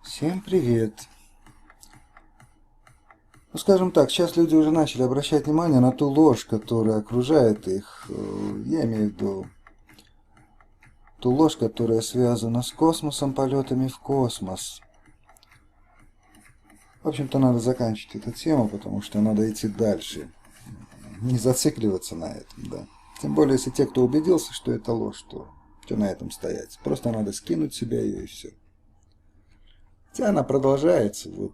Всем привет! Ну, скажем так, сейчас люди уже начали обращать внимание на ту ложь, которая окружает их. Я имею в виду ту ложь, которая связана с космосом, полетами в космос. В общем-то, надо заканчивать эту тему, потому что надо идти дальше. Не зацикливаться на этом, да. Тем более, если те, кто убедился, что это ложь, то что на этом стоять? Просто надо скинуть себя ее и все. Хотя она продолжается. Вот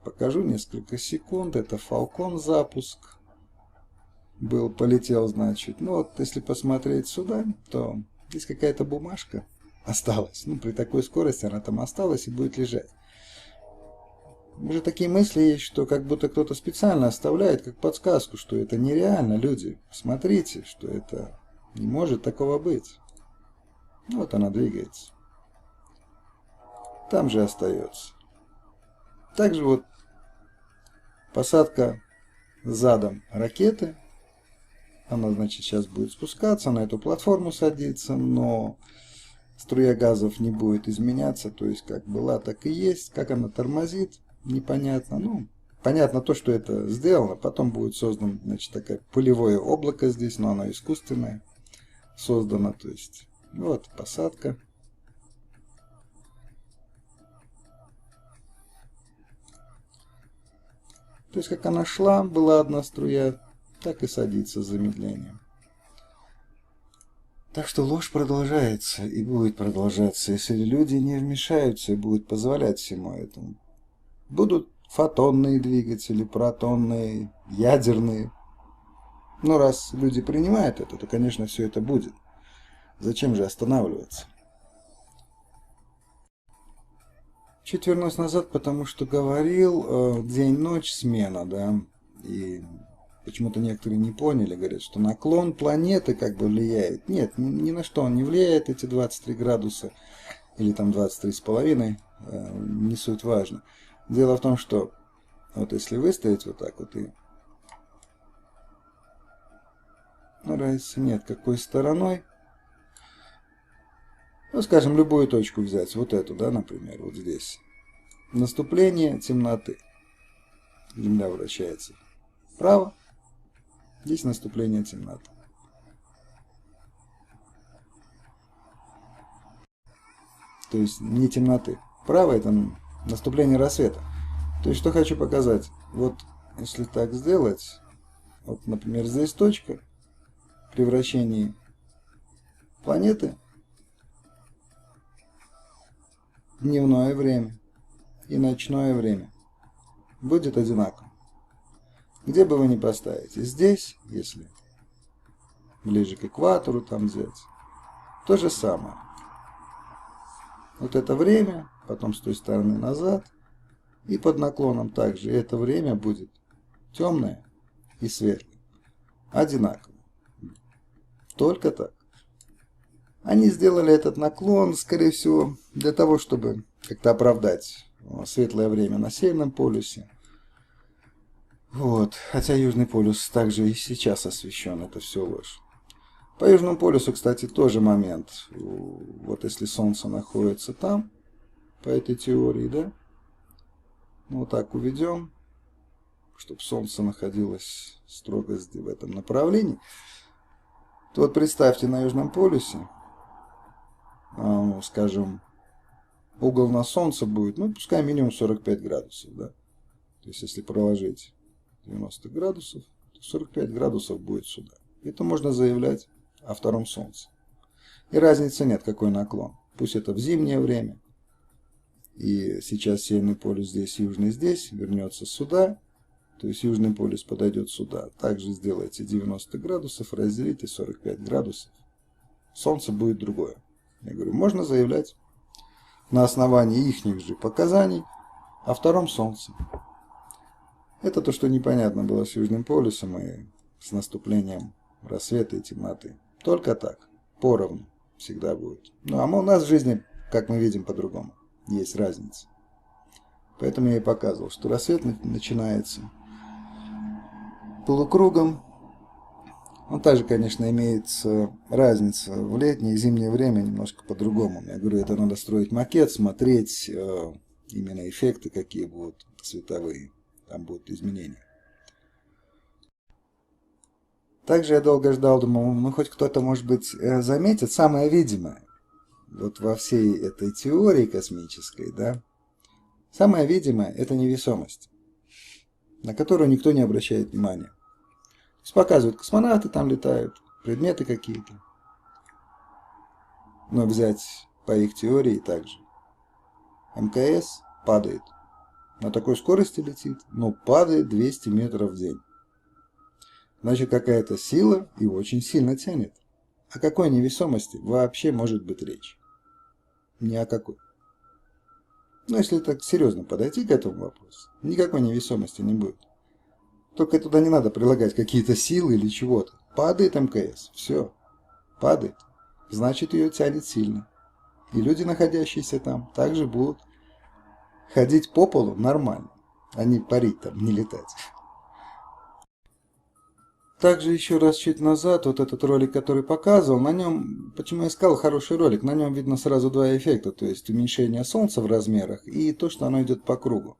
покажу несколько секунд. Это Falcon запуск. Полетел, значит. Ну вот, если посмотреть сюда, то здесь какая-то бумажка осталась. Ну, при такой скорости она там осталась и будет лежать. Уже такие мысли есть, что как будто кто-то специально оставляет как подсказку, что это нереально, люди. Смотрите, что это не может такого быть. Ну, вот она двигается. Там же остается. Также вот посадка задом ракеты. Она, значит, сейчас будет спускаться, на эту платформу садиться, но струя газов не будет изменяться, то есть как была, так и есть. Как она тормозит, непонятно. Ну, понятно то, что это сделано. Потом будет создано, значит, такое пылевое облако здесь, но оно искусственное создано. То есть, вот посадка. То есть, как она шла, была одна струя, так и садится с замедлением. Так что ложь продолжается и будет продолжаться, если люди не вмешаются и будут позволять всему этому. Будут фотонные двигатели, протонные, ядерные. Но раз люди принимают это, то, конечно, все это будет. Зачем же останавливаться? Чуть вернусь назад, потому что говорил день-ночь смена, да, и почему-то некоторые не поняли, говорят, что наклон планеты как бы влияет. Нет, ни на что он не влияет, эти 23 градуса, или там 23,5, не суть важно. Дело в том, что вот если выставить вот так вот и... Ну, разницы нет, какой стороной. Ну, скажем, любую точку взять, вот эту, да, например, вот здесь. Наступление темноты. Земля вращается вправо. Здесь наступление темноты. То есть не темноты. Вправо это наступление рассвета. То есть что хочу показать. Вот если так сделать, вот, например, здесь точка при вращении планеты, дневное время и ночное время будет одинаково. Где бы вы ни поставите. Здесь, если ближе к экватору там взять, то же самое. Вот это время, потом с той стороны назад, и под наклоном также это время будет темное и светлое. Одинаково. Только так. Они сделали этот наклон, скорее всего, для того, чтобы как-то оправдать светлое время на Северном полюсе. Вот. Хотя Южный полюс также и сейчас освещен, это все ложь. По Южному полюсу, кстати, тоже момент. Вот если Солнце находится там, по этой теории, да, ну, вот так уведем, чтобы Солнце находилось строго в этом направлении, то вот представьте, на Южном полюсе, скажем, угол на Солнце будет, ну, пускай минимум 45 градусов, да. То есть, если проложить 90 градусов, то 45 градусов будет сюда. Это можно заявлять о втором Солнце. И разницы нет, какой наклон. Пусть это в зимнее время. И сейчас Северный полюс здесь, Южный здесь, вернется сюда. То есть Южный полюс подойдет сюда. Также сделайте 90 градусов, разделите 45 градусов. Солнце будет другое. Я говорю, можно заявлять на основании ихних же показаний о втором Солнце. Это то, что непонятно было с Южным полюсом и с наступлением рассвета и темноты. Только так, поровну всегда будет. Ну, а у нас в жизни, как мы видим, по-другому. Есть разница. Поэтому я и показывал, что рассвет начинается полукругом. Он также, конечно, имеется разница. В летнее и зимнее время немножко по-другому. Я говорю, это надо строить макет, смотреть, именно эффекты, какие будут световые, там будут изменения. Также я долго ждал, думал, ну хоть кто-то, может быть, заметит самое видимое. Вот во всей этой теории космической, да, самое видимое – это невесомость, на которую никто не обращает внимания. То есть показывают, космонавты там летают, предметы какие-то. Но взять по их теории также. МКС падает. На такой скорости летит, но падает 200 метров в день. Значит, какая-то сила и очень сильно тянет. О какой невесомости вообще может быть речь? Ни о какой. Но если так серьезно подойти к этому вопросу, никакой невесомости не будет. Только туда не надо прилагать какие-то силы или чего-то. Падает МКС, все, падает. Значит, ее тянет сильно. И люди, находящиеся там, также будут ходить по полу нормально, а не парить там, не летать. Также еще раз чуть назад, вот этот ролик, который показывал, на нем, почему я сказал, хороший ролик, на нем видно сразу два эффекта, то есть уменьшение Солнца в размерах и то, что оно идет по кругу.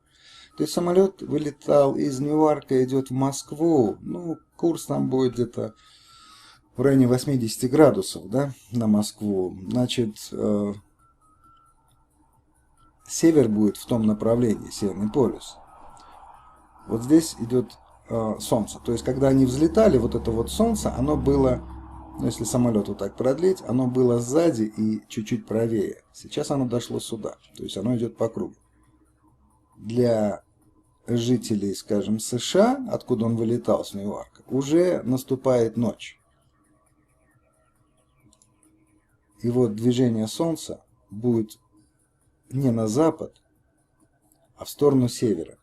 То есть самолет вылетал из Ньюарка, идет в Москву, ну, курс там будет где-то в районе 80 градусов, да, на Москву. Значит, север будет в том направлении, Северный полюс. Вот здесь идет Солнце. То есть, когда они взлетали, вот это вот Солнце, оно было, ну, если самолет вот так продлить, оно было сзади и чуть-чуть правее. Сейчас оно дошло сюда. То есть, оно идет по кругу. Для жителей, скажем, США, откуда он вылетал с Ньюарка, уже наступает ночь. И вот движение Солнца будет не на запад, а в сторону севера.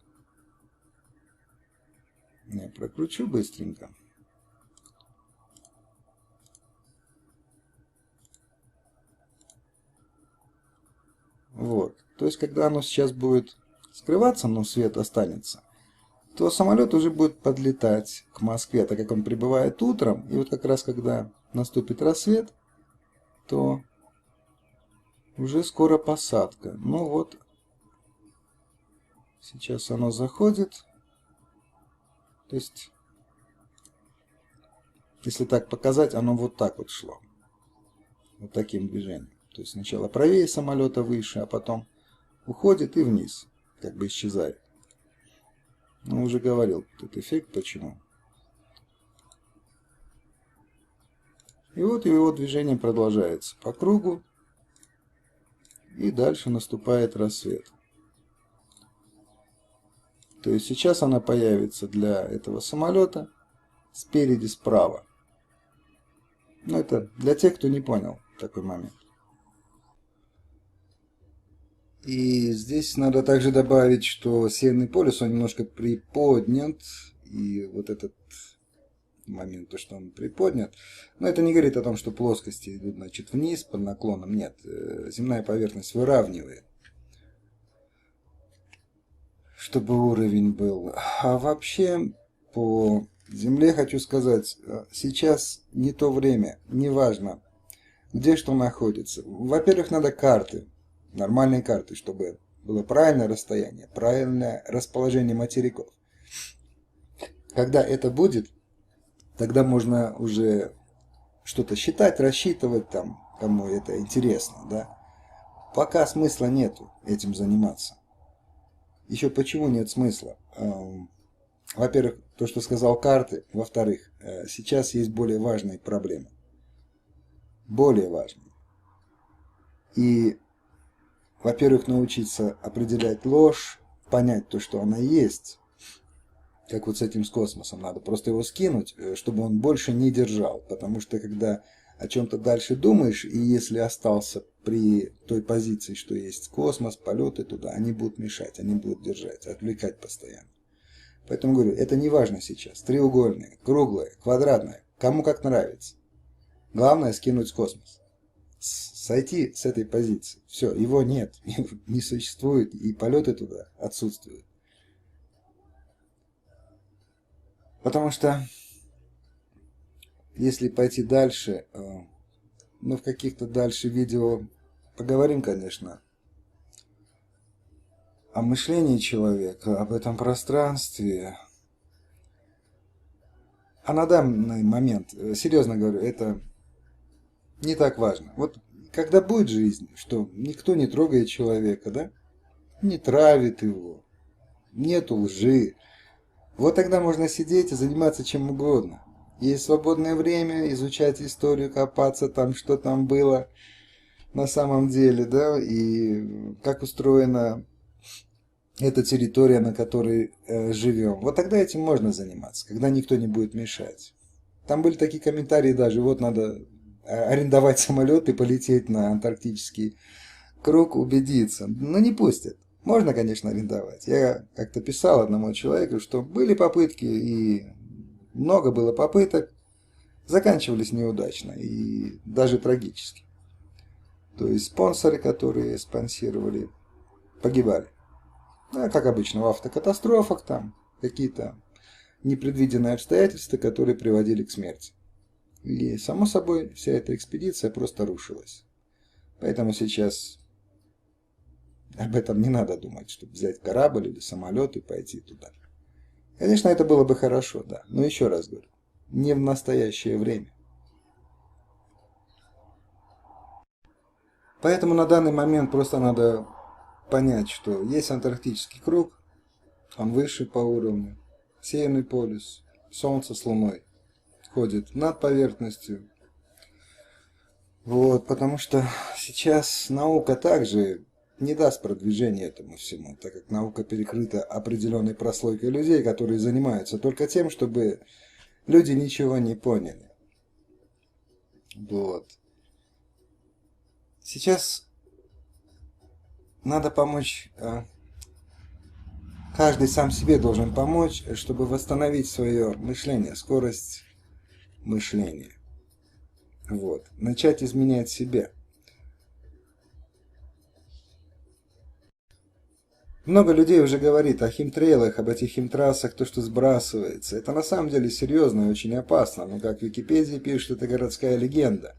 Я прокручу быстренько. Вот. То есть, когда оно сейчас будет скрываться, но свет останется, то самолет уже будет подлетать к Москве, так как он прибывает утром. И вот как раз, когда наступит рассвет, то уже скоро посадка. Ну вот, сейчас оно заходит. То есть, если так показать, оно вот так вот шло. Вот таким движением. То есть сначала правее самолета выше, а потом уходит и вниз. Как бы исчезает. Ну, уже говорил этот эффект, почему. И вот его движение продолжается по кругу. И дальше наступает рассвет. То есть сейчас она появится для этого самолета спереди справа. Но это для тех, кто не понял такой момент. И здесь надо также добавить, что Северный полюс, он немножко приподнят. И вот этот момент, то, что он приподнят. Но это не говорит о том, что плоскости идут, значит, вниз под наклоном. Нет, земная поверхность выравнивает, чтобы уровень был. А вообще, по Земле хочу сказать, сейчас не то время, неважно, где что находится. Во-первых, надо карты, нормальные карты, чтобы было правильное расстояние, правильное расположение материков. Когда это будет, тогда можно уже что-то считать, рассчитывать там, кому это интересно, да. Пока смысла нету этим заниматься. Еще почему нет смысла? Во-первых, то, что сказал карты. Во-вторых, сейчас есть более важные проблемы. Более важные. И, во-первых, научиться определять ложь, понять то, что она есть. Как вот с этим с космосом. Надо просто его скинуть, чтобы он больше не держал. Потому что, когда о чем-то дальше думаешь, и если остался при той позиции, что есть космос, полеты туда, они будут мешать, они будут держать, отвлекать постоянно. Поэтому говорю, это не важно сейчас. Треугольное, круглое, квадратное, кому как нравится. Главное скинуть в космос. Сойти с этой позиции. Все, его нет, его не существует, и полеты туда отсутствуют. Потому что, если пойти дальше, мы в каких-то дальше видео поговорим, конечно, о мышлении человека, об этом пространстве. А на данный момент, серьезно говорю, это не так важно. Вот когда будет жизнь, что никто не трогает человека, да? Не травит его, нету лжи. Вот тогда можно сидеть и заниматься чем угодно. Есть свободное время, изучать историю, копаться там, что там было на самом деле, да, и как устроена эта территория, на которой живем. Вот тогда этим можно заниматься, когда никто не будет мешать. Там были такие комментарии даже, вот надо арендовать самолет и полететь на антарктический круг, убедиться. Но не пустят. Можно, конечно, арендовать. Я как-то писал одному человеку, что были попытки, и много было попыток, заканчивались неудачно и даже трагически. То есть спонсоры, которые спонсировали, погибали. Как обычно, в автокатастрофах там какие-то непредвиденные обстоятельства, которые приводили к смерти. И, само собой, вся эта экспедиция просто рушилась. Поэтому сейчас об этом не надо думать, чтобы взять корабль или самолет и пойти туда. Конечно, это было бы хорошо, да. Но еще раз говорю, не в настоящее время. Поэтому на данный момент просто надо понять, что есть антарктический круг, он выше по уровню, Северный полюс, Солнце с Луной ходит над поверхностью. Вот, потому что сейчас наука также не даст продвижения этому всему, так как наука перекрыта определенной прослойкой людей, которые занимаются только тем, чтобы люди ничего не поняли. Вот. Сейчас надо помочь, каждый сам себе должен помочь, чтобы восстановить свое мышление, скорость мышления. Вот. Начать изменять себя. Много людей уже говорит о химтрейлах, об этих химтрассах, то, что сбрасывается. Это на самом деле серьезно и очень опасно. Но как в Википедии пишут, это городская легенда.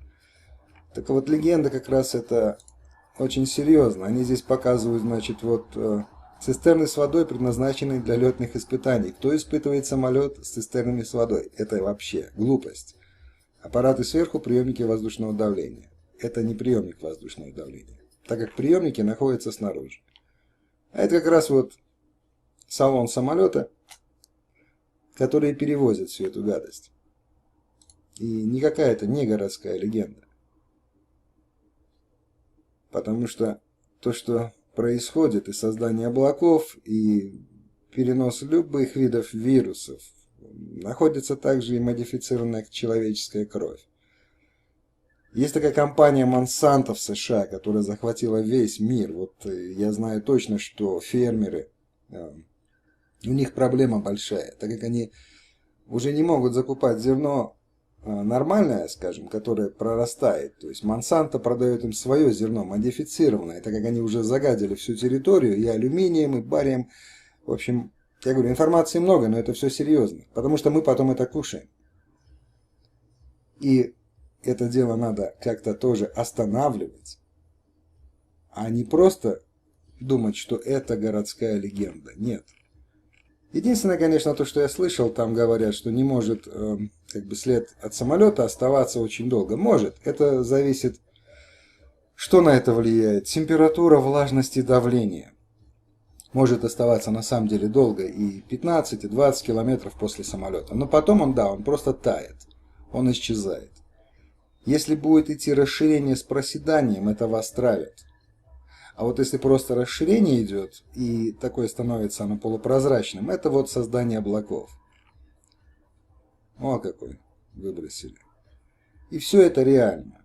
Так вот, легенда как раз это очень серьезно. Они здесь показывают, значит, вот цистерны с водой, предназначенные для летных испытаний. Кто испытывает самолет с цистернами с водой? Это вообще глупость. Аппараты сверху, приемники воздушного давления. Это не приемник воздушного давления, так как приемники находятся снаружи. А это как раз вот салон самолета, который перевозит всю эту гадость. И никакая это не городская легенда. Потому что то, что происходит, и создание облаков, и перенос любых видов вирусов, находится также и модифицированная человеческая кровь. Есть такая компания Monsanto в США, которая захватила весь мир. Вот я знаю точно, что фермеры, у них проблема большая, так как они уже не могут закупать зерно нормальное, скажем, которое прорастает. То есть Monsanto продает им свое зерно, модифицированное, так как они уже загадили всю территорию и алюминием, и барием. В общем, я говорю, информации много, но это все серьезно, потому что мы потом это кушаем. И это дело надо как-то тоже останавливать, а не просто думать, что это городская легенда. Нет. Единственное, конечно, то, что я слышал, там говорят, что не может как бы след от самолета оставаться очень долго. Может. Это зависит, что на это влияет. Температура, влажность и давление. Может оставаться на самом деле долго, и 15, и 20 километров после самолета. Но потом он просто тает. Он исчезает. Если будет идти расширение с проседанием, это вас травит. А вот если просто расширение идет, и такое становится оно полупрозрачным, это вот создание облаков. О, какой выбросили. И все это реально.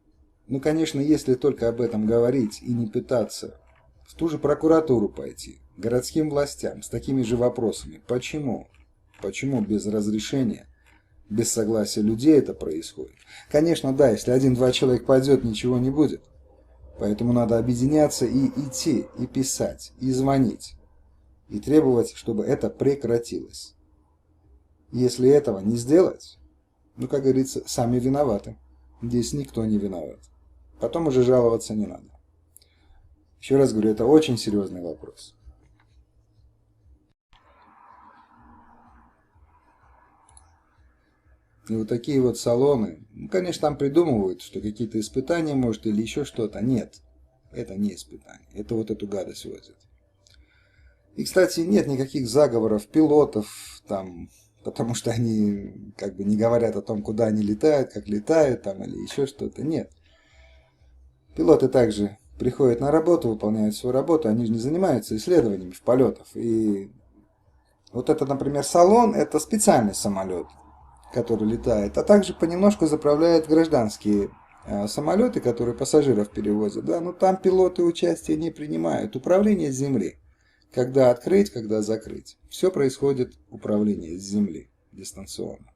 Ну, конечно, если только об этом говорить и не пытаться в ту же прокуратуру пойти, городским властям с такими же вопросами. Почему? Почему без разрешения, без согласия людей это происходит? Конечно, да, если 1-2 человека пойдет, ничего не будет. Поэтому надо объединяться и идти, и писать, и звонить, и требовать, чтобы это прекратилось. Если этого не сделать, ну, как говорится, сами виноваты. Здесь никто не виноват. Потом уже жаловаться не надо. Еще раз говорю, это очень серьезный вопрос. И вот такие вот салоны, ну, конечно, там придумывают, что какие-то испытания, может, или еще что-то. Нет, это не испытание. Это вот эту гадость возят. И, кстати, нет никаких заговоров пилотов, там, потому что они как бы не говорят о том, куда они летают, как летают, там, или еще что-то. Нет. Пилоты также приходят на работу, выполняют свою работу, они же не занимаются исследованиями в полетах. И вот это, например, салон, это специальный самолет, который летает, а также понемножку заправляет гражданские самолеты, которые пассажиров перевозят. Да, но там пилоты участия не принимают. Управление с земли. Когда открыть, когда закрыть. Все происходит управление с земли дистанционно.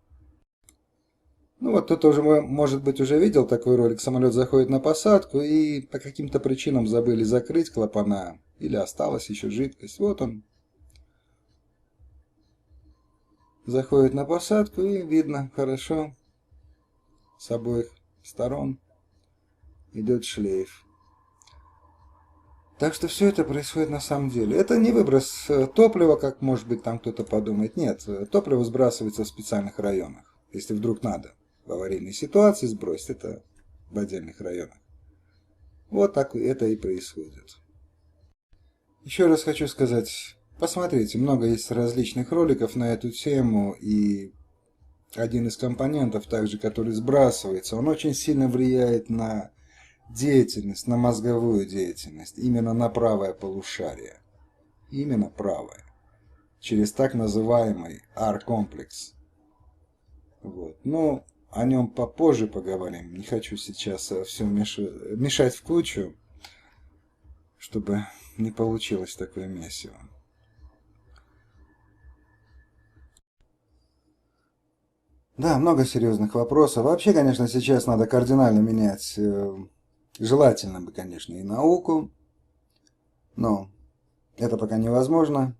Ну вот кто-то уже, может быть, уже видел такой ролик. Самолет заходит на посадку и по каким-то причинам забыли закрыть клапана. Или осталась еще жидкость. Вот он заходит на посадку и видно хорошо с обоих сторон идет шлейф. Так что все это происходит на самом деле. Это не выброс топлива, как может быть там кто-то подумает. Нет, топливо сбрасывается в специальных районах. Если вдруг надо в аварийной ситуации сбросить, это в отдельных районах. Вот так это и происходит. Еще раз хочу сказать, посмотрите, много есть различных роликов на эту тему, и один из компонентов, также который сбрасывается, он очень сильно влияет на деятельность, на мозговую деятельность, именно на правое полушарие. Именно правое. Через так называемый R-комплекс. Вот. Но о нем попозже поговорим. Не хочу сейчас все мешать в кучу, чтобы не получилось такое месиво. Да, много серьезных вопросов. Вообще, конечно, сейчас надо кардинально менять, желательно бы, конечно, и науку, но это пока невозможно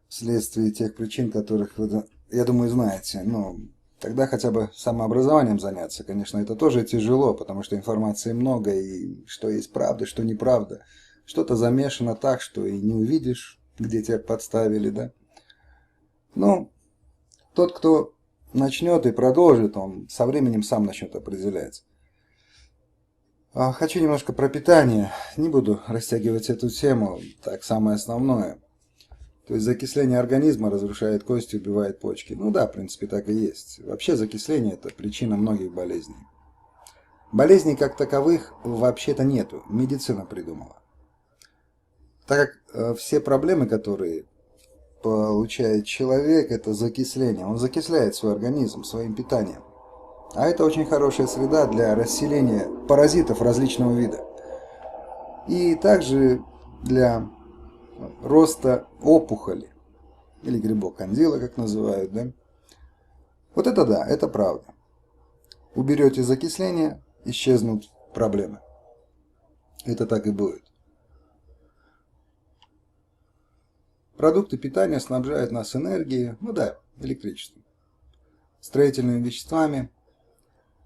вследствие тех причин, которых вы, я думаю, знаете. Но тогда хотя бы самообразованием заняться, конечно, это тоже тяжело, потому что информации много, и что есть правда, что неправда. Что-то замешано так, что и не увидишь, где тебя подставили, да. Но тот, кто начнет и продолжит, он со временем сам начнет определять. Хочу немножко про питание. Не буду растягивать эту тему. Так, самое основное. То есть закисление организма разрушает кости, убивает почки. Ну да, в принципе, так и есть. Вообще закисление – это причина многих болезней. Болезней как таковых вообще-то нету. Медицина придумала. Так как все проблемы, которые получает человек, это закисление. Он закисляет свой организм своим питанием. А это очень хорошая среда для расселения паразитов различного вида. И также для роста опухоли. Или грибок кандила, как называют, да? Вот это да, это правда. Уберете закисление, исчезнут проблемы. Это так и будет. Продукты питания снабжают нас энергией, ну да, электричеством, строительными веществами,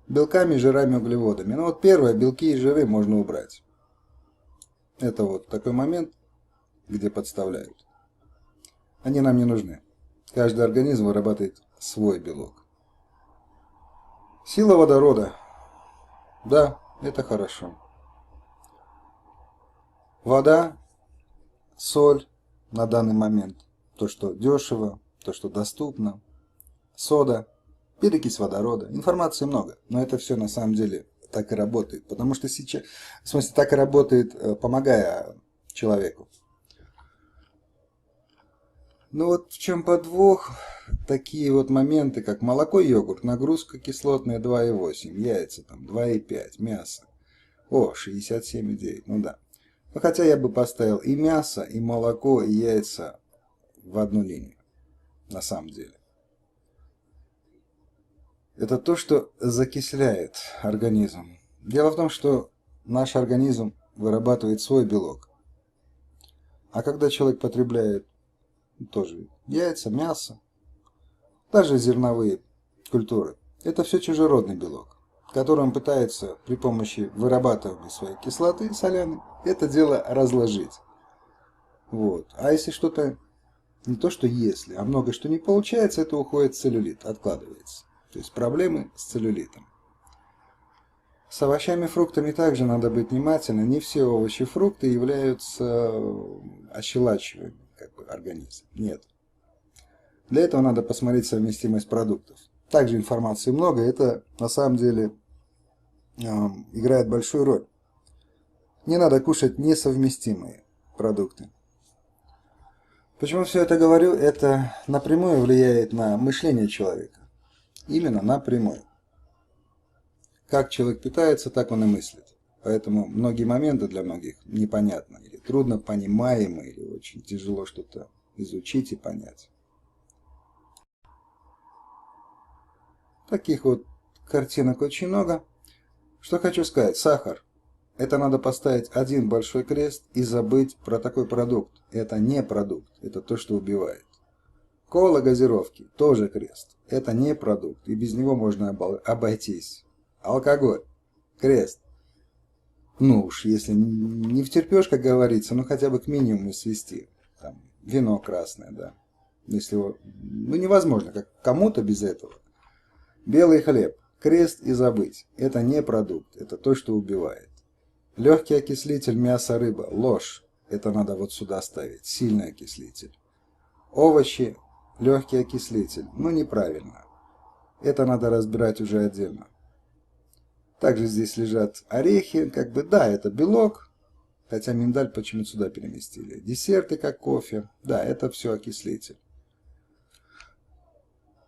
белками, жирами, углеводами. Ну вот первое, белки и жиры можно убрать. Это вот такой момент, где подставляют. Они нам не нужны. Каждый организм вырабатывает свой белок. Сила водорода. Да, это хорошо. Вода, соль на данный момент. То, что дешево, то, что доступно. Сода, перекись водорода. Информации много, но это все на самом деле так и работает. Потому что сейчас, в смысле, так и работает, помогая человеку. Ну вот в чем подвох, такие вот моменты, как молоко, йогурт, нагрузка кислотная 2,8, яйца там 2,5, мясо. О, 67,9, ну да. Ну хотя я бы поставил и мясо, и молоко, и яйца в одну линию, на самом деле. Это то, что закисляет организм. Дело в том, что наш организм вырабатывает свой белок. А когда человек потребляет тоже яйца, мясо, даже зерновые культуры, это все чужеродный белок, который он пытается при помощи вырабатывания своей кислоты соляной это дело разложить. Вот. А если что-то Не то, что если, а много что не получается, это уходит в целлюлит, откладывается. То есть проблемы с целлюлитом. С овощами и фруктами также надо быть внимательным. Не все овощи и фрукты являются ощелачиванием организма. Нет. Для этого надо посмотреть совместимость продуктов. Также информации много, это на самом деле играет большую роль. Не надо кушать несовместимые продукты. Почему все это говорю? Это напрямую влияет на мышление человека. Именно напрямую. Как человек питается, так он и мыслит. Поэтому многие моменты для многих непонятны, или трудно понимаемы, или очень тяжело что-то изучить и понять. Таких вот картинок очень много. Что хочу сказать, сахар. Это надо поставить один большой крест и забыть про такой продукт. Это не продукт, это то, что убивает. Кола, газировки, тоже крест. Это не продукт, и без него можно обойтись. Алкоголь, крест. Ну уж, если не втерпешь, как говорится, ну хотя бы к минимуму свести. Там, вино красное, да. Если его, ну невозможно, как кому-то без этого. Белый хлеб, крест и забыть. Это не продукт, это то, что убивает. Легкий окислитель мясо, рыба, ложь. Это надо вот сюда ставить, сильный окислитель. Овощи, легкий окислитель, ну неправильно. Это надо разбирать уже отдельно. Также здесь лежат орехи, как бы, да, это белок, хотя миндаль почему-то сюда переместили. Десерты, как кофе, да, это все окислитель.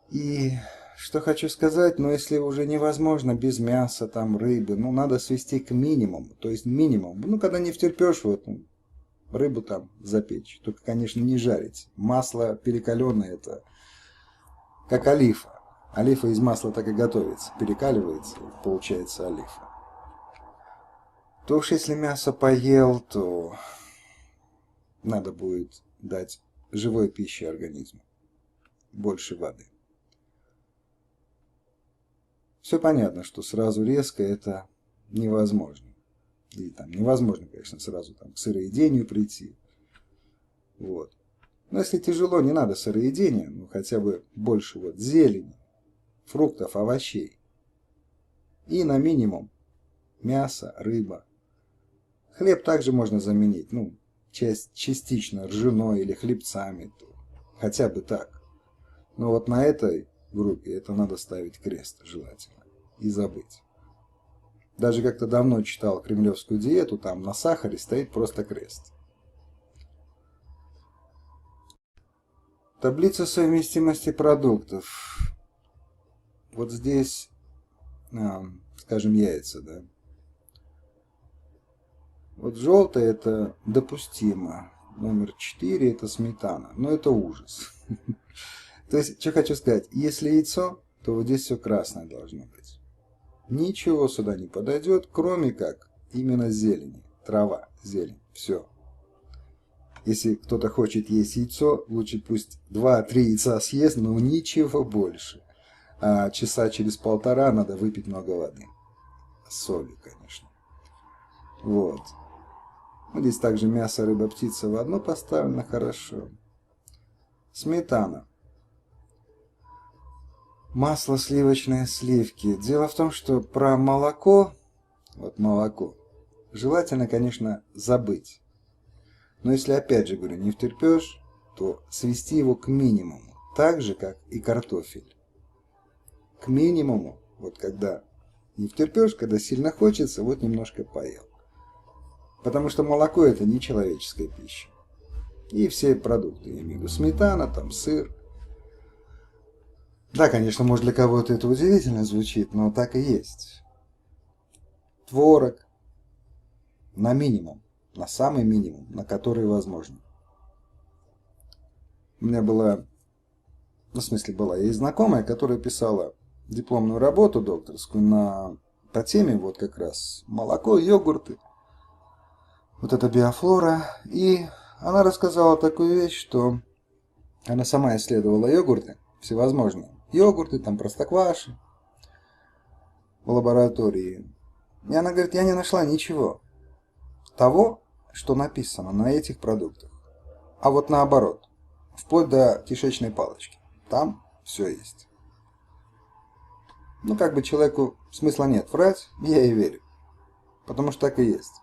И что хочу сказать, но если уже невозможно без мяса, там, рыбы, ну, надо свести к минимуму, то есть минимум. Ну, когда не втерпешь, вот, рыбу там запечь, только, конечно, не жарить. Масло перекаленное, это как олифа. Олифа из масла так и готовится, перекаливается, получается олифа. То уж если мясо поел, то надо будет дать живой пищи организму, больше воды. Все понятно, что сразу резко это невозможно. И там невозможно, конечно, сразу там к сыроедению прийти. Вот. Но если тяжело, не надо сыроедения, ну хотя бы больше вот зелени, фруктов, овощей. И на минимум мясо, рыба. Хлеб также можно заменить, ну, частично ржаной или хлебцами, то хотя бы так. Но вот на этой группе это надо ставить крест желательно и забыть. Даже как-то давно читал кремлевскую диету, там на сахаре стоит просто крест. Таблица совместимости продуктов. Вот здесь, скажем, яйца, да. Вот желтое это допустимо. Номер 4 это сметана. Но это ужас. То есть, что хочу сказать. Если яйцо, то вот здесь все красное должно быть. Ничего сюда не подойдет, кроме как именно зелени. Трава, зелень. Все. Если кто-то хочет есть яйцо, лучше пусть 2-3 яйца съест, но ничего больше. А часа через 1,5 надо выпить много воды. С солью, конечно. Вот. Здесь также мясо, рыба, птица в одно поставлено хорошо. Сметана. Масло сливочное, сливки. Дело в том, что про молоко, вот молоко, желательно, конечно, забыть. Но если, опять же говорю, не втерпешь, то свести его к минимуму. Так же, как и картофель. К минимуму. Вот когда не втерпешь, когда сильно хочется, вот немножко поел. Потому что молоко это не человеческая пища. И все продукты, я имею в виду сметана, там сыр. Да, конечно, может для кого-то это удивительно звучит, но так и есть. Творог на минимум, на самый минимум, на который возможно. У меня была, ну, в смысле была и знакомая, которая писала дипломную работу докторскую по теме вот как раз молоко, йогурты. Вот это биофлора. И она рассказала такую вещь, что она сама исследовала йогурты, всевозможные. Йогурты, там простокваши в лаборатории. И она говорит, я не нашла ничего того, что написано на этих продуктах. А вот наоборот. вплоть до кишечной палочки. Там все есть. Ну, как бы человеку смысла нет врать, я и верю. Потому что так и есть.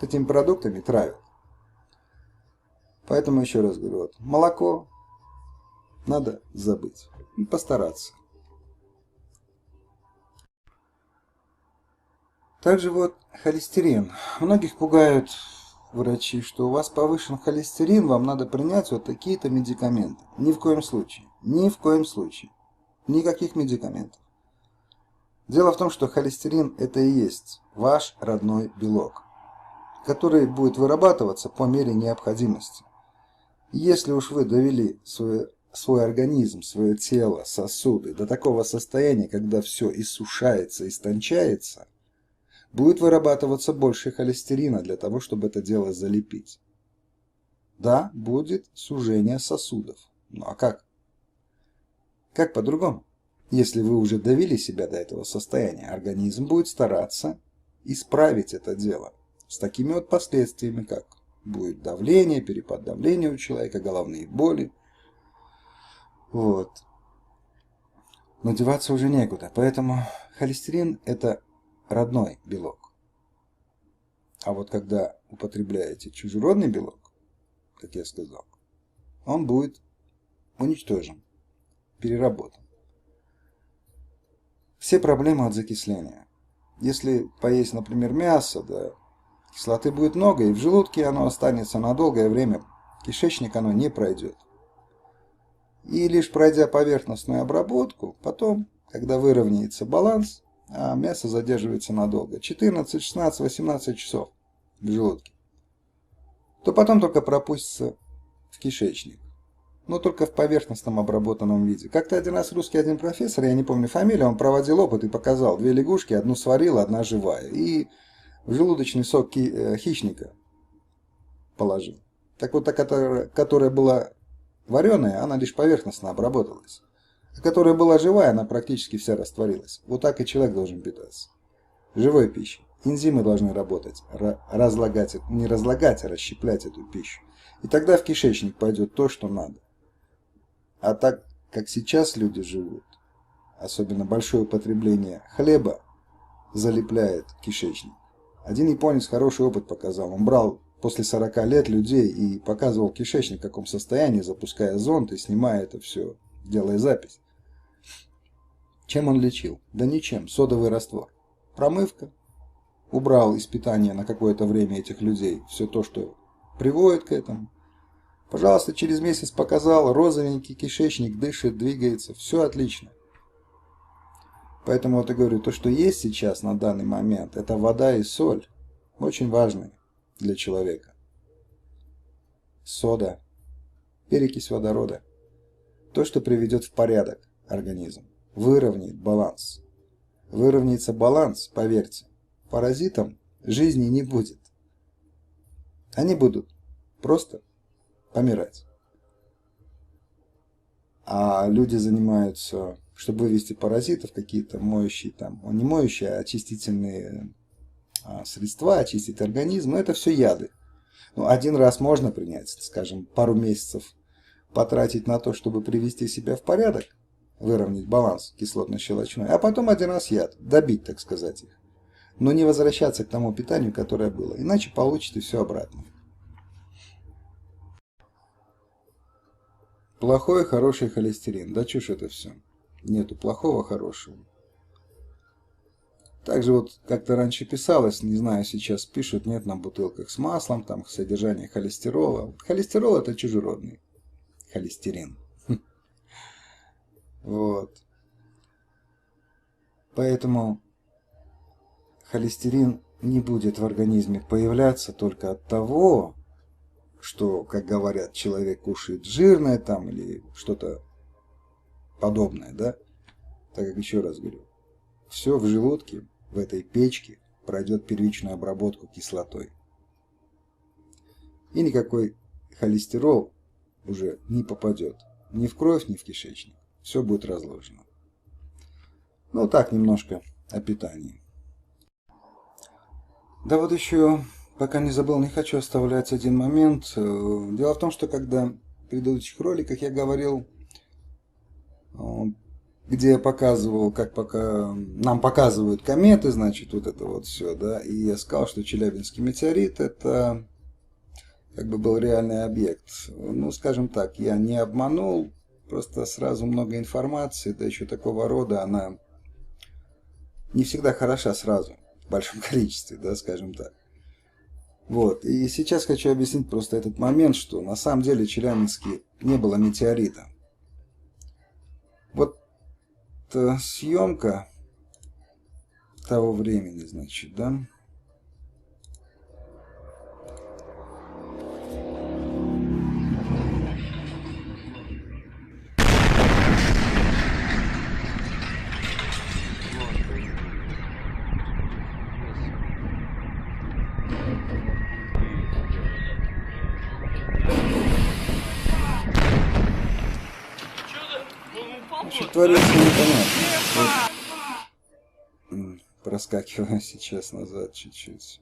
Этими продуктами травят. Поэтому еще раз говорю, вот, молоко надо забыть. И постараться. Также вот холестерин. Многих пугают врачи, что у вас повышен холестерин, вам надо принять вот такие-то медикаменты. Ни в коем случае. Ни в коем случае. Никаких медикаментов. Дело в том, что холестерин это и есть ваш родной белок, который будет вырабатываться по мере необходимости. Если уж вы довели свой организм, свое тело, сосуды до такого состояния, когда все иссушается, истончается, будет вырабатываться больше холестерина для того, чтобы это дело залепить. Да, будет сужение сосудов. Ну а как? Как по-другому? Если вы уже довели себя до этого состояния, организм будет стараться исправить это дело с такими вот последствиями, как будет давление, перепад давления у человека, головные боли. Вот. Но деваться уже некуда. Поэтому холестерин это родной белок. А вот когда употребляете чужеродный белок, как я сказал, он будет уничтожен, переработан. Все проблемы от закисления. Если поесть, например, мясо, да, кислоты будет много, и в желудке оно останется на долгое время, кишечник оно не пройдет. И лишь пройдя поверхностную обработку, потом, когда выровняется баланс, а мясо задерживается надолго, 14, 16, 18 часов в желудке, то потом только пропустится в кишечник. Но только в поверхностном обработанном виде. Как-то один раз русский один профессор, я не помню фамилию, он проводил опыт и показал. 2 лягушки, одну сварил, одна живая. И в желудочный сок хищника положил. Так вот, та, которая была вареная, она лишь поверхностно обработалась. А которая была живая, она практически вся растворилась. Вот так и человек должен питаться. Живой пищей. Энзимы должны работать, не разлагать, а расщеплять эту пищу. И тогда в кишечник пойдет то, что надо. А так, как сейчас люди живут, особенно большое употребление хлеба залепляет кишечник. Один японец хороший опыт показал. Он брал после 40 лет людей и показывал кишечник в каком состоянии, запуская зонд и снимая это все, делая запись. Чем он лечил? Да ничем. Содовый раствор. Промывка. Убрал из питания на какое-то время этих людей все то, что приводит к этому. Пожалуйста, через месяц показал, розовенький кишечник, дышит, двигается, все отлично. Поэтому вот я говорю, то, что есть сейчас на данный момент, это вода и соль, очень важные для человека. Сода, перекись водорода, то, что приведет в порядок организм, выровняет баланс. Выровняется баланс, поверьте, паразитам жизни не будет. Они будут просто помирать. А люди занимаются, чтобы вывести паразитов, какие-то моющие там, не моющие, а очистительные средства, очистить организм. Но это все яды. Ну, один раз можно принять, скажем, пару месяцев потратить на то, чтобы привести себя в порядок, выровнять баланс кислотно-щелочной, а потом один раз яд, добить, так сказать, их. Но не возвращаться к тому питанию, которое было, иначе получите все обратно. Плохой, хороший холестерин. Да чушь это все. Нету плохого, хорошего. Также вот как-то раньше писалось, не знаю, сейчас пишут, нет на бутылках с маслом, там содержание холестерола. Холестерол это чужеродный холестерин. Вот. Поэтому холестерин не будет в организме появляться только от того, что, как говорят, человек кушает жирное там или что-то подобное, да? Так как еще раз говорю, все в желудке, в этой печке пройдет первичную обработку кислотой. И никакой холестерол уже не попадет ни в кровь, ни в кишечник. Все будет разложено. Ну так, немножко о питании. Да вот еще, пока не забыл, не хочу оставлять один момент. Дело в том, что когда предыдущих роликах я говорил, где я показывал, как пока нам показывают кометы, значит, вот это вот все, да, и я сказал, что Челябинский метеорит это как бы был реальный объект. Ну, скажем так, я не обманул, просто сразу много информации, да еще такого рода, она не всегда хороша сразу, в большом количестве, да, скажем так. Вот, и сейчас хочу объяснить просто этот момент, что на самом деле Челябинске не было метеорита. Вот съемка того времени, значит, да. Что творится, непонятно. Вот. Проскакиваю сейчас назад чуть-чуть.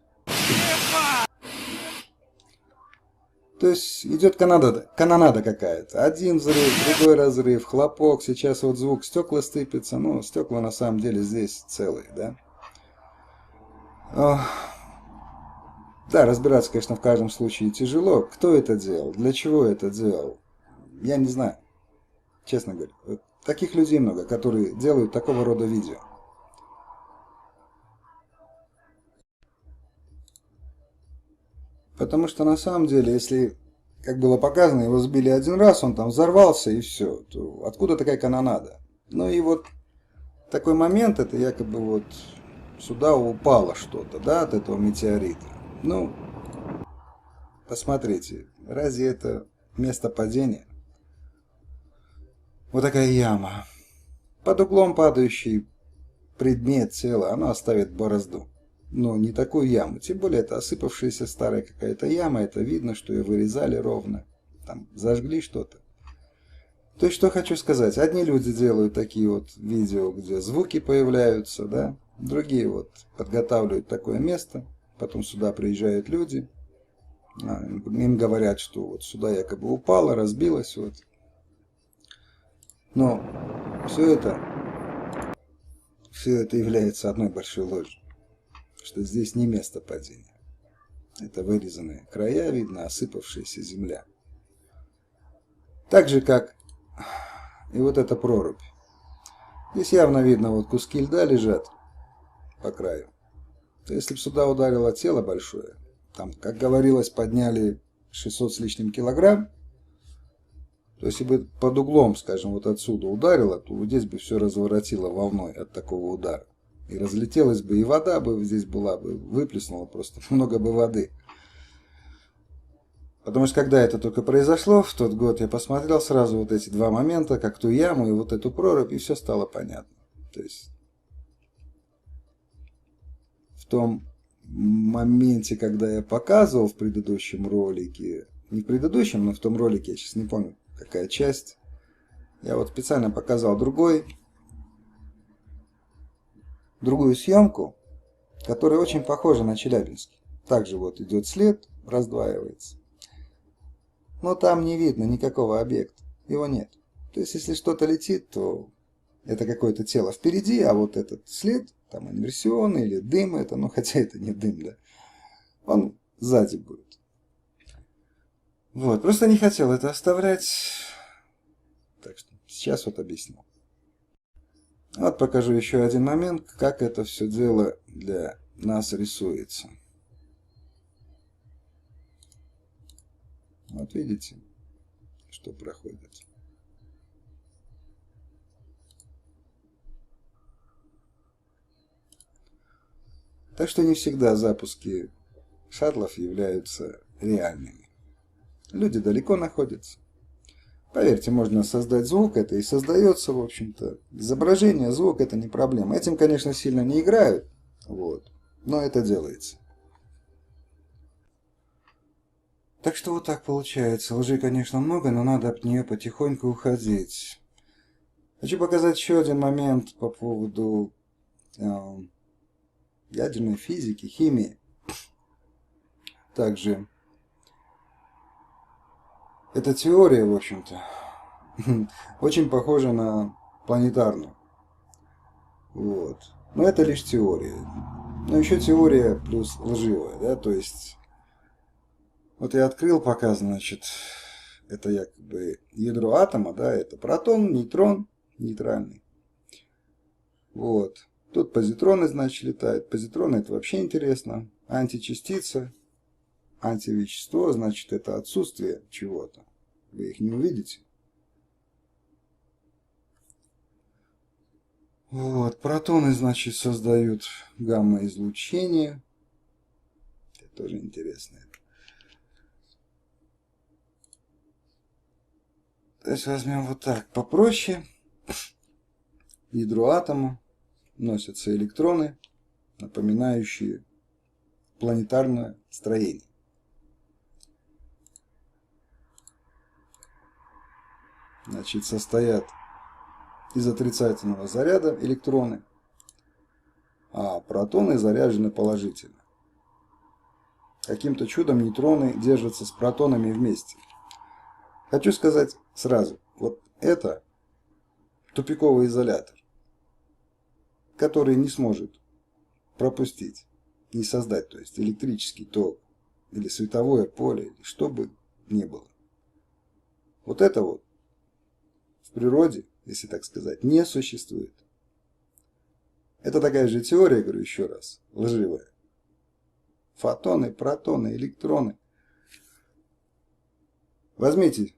То есть идет канонада какая-то. Один взрыв, другой разрыв, хлопок. Сейчас вот звук, стекла стыпятся. Ну, стекла на самом деле здесь целые, да. Да, разбираться, конечно, в каждом случае тяжело. Кто это делал? Для чего это делал? Я не знаю. Честно говоря. Вот таких людей много, которые делают такого рода видео. Потому что на самом деле, если, как было показано, его сбили один раз, он там взорвался и все, то откуда такая канонада? Ну и вот такой момент, это якобы вот сюда упало что-то, да, от этого метеорита. Ну, посмотрите, разве это место падения? Вот такая яма. Под углом падающий предмет тела, оно оставит борозду. Но не такую яму. Тем более это осыпавшаяся старая какая-то яма. Это видно, что ее вырезали ровно. Там зажгли что-то. То есть, что хочу сказать. Одни люди делают такие вот видео, где звуки появляются, да. Другие вот подготавливают такое место. Потом сюда приезжают люди. Им говорят, что вот сюда якобы упало, разбилось. Вот. Но все это является одной большой ложью. Что здесь не место падения. Это вырезанные края, видно, осыпавшаяся земля. Так же, как и вот эта прорубь. Здесь явно видно, вот куски льда лежат по краю. То если бы сюда ударило тело большое, там, как говорилось, подняли 600 с лишним килограмм, то если бы под углом, скажем, вот отсюда ударило, то вот здесь бы все разворотило волной от такого удара. И разлетелась бы, и вода бы здесь была бы, выплеснула просто много бы воды. Потому что когда это только произошло, в тот год я посмотрел сразу вот эти два момента, как ту яму и вот эту прорубь, и все стало понятно. То есть в том моменте, когда я показывал в предыдущем ролике, не в предыдущем, но в том ролике, я сейчас не помню, какая часть, я вот специально показал другую съемку, которая очень похожа на Челябинский. Также вот идет след, раздваивается. Но там не видно никакого объекта. Его нет. То есть, если что-то летит, то это какое-то тело впереди, а вот этот след, там инверсионный или дым это, ну хотя это не дым, да, он сзади будет. Вот, просто не хотел это оставлять. Так что сейчас вот объясню. Вот покажу еще один момент, как это все дело для нас рисуется. Вот видите, что проходит. Так что не всегда запуски шаттлов являются реальными. Люди далеко находятся. Поверьте, можно создать звук, это и создается, в общем-то. Изображение, звук — это не проблема. Этим, конечно, сильно не играют, вот, но это делается. Так что вот так получается. Лжи, конечно, много, но надо от нее потихоньку уходить. Хочу показать еще один момент по поводу ядерной физики, химии. Также Эта теория, в общем-то, очень похожа на планетарную. Вот. Но это лишь теория. Но еще теория плюс лживая, да, то есть вот я открыл пока, значит, это якобы ядро атома, да, это протон, нейтрон, нейтральный. Вот. Тут позитроны, значит, летают. Позитроны это вообще интересно. Античастица, антивещество, значит, это отсутствие чего-то. Вы их не увидите. Вот. Протоны, значит, создают гамма-излучение. Это тоже интересно. То есть возьмем вот так попроще. Ядро атома носятся электроны, напоминающие планетарное строение. Значит, состоят из отрицательного заряда электроны, а протоны заряжены положительно. Каким-то чудом нейтроны держатся с протонами вместе. Хочу сказать сразу, вот это тупиковый изолятор, который не сможет пропустить, не создать, то есть электрический ток или световое поле, или что бы ни было. Вот это вот в природе, если так сказать, не существует. Это такая же теория, говорю еще раз, лживая. Фотоны, протоны, электроны. Возьмите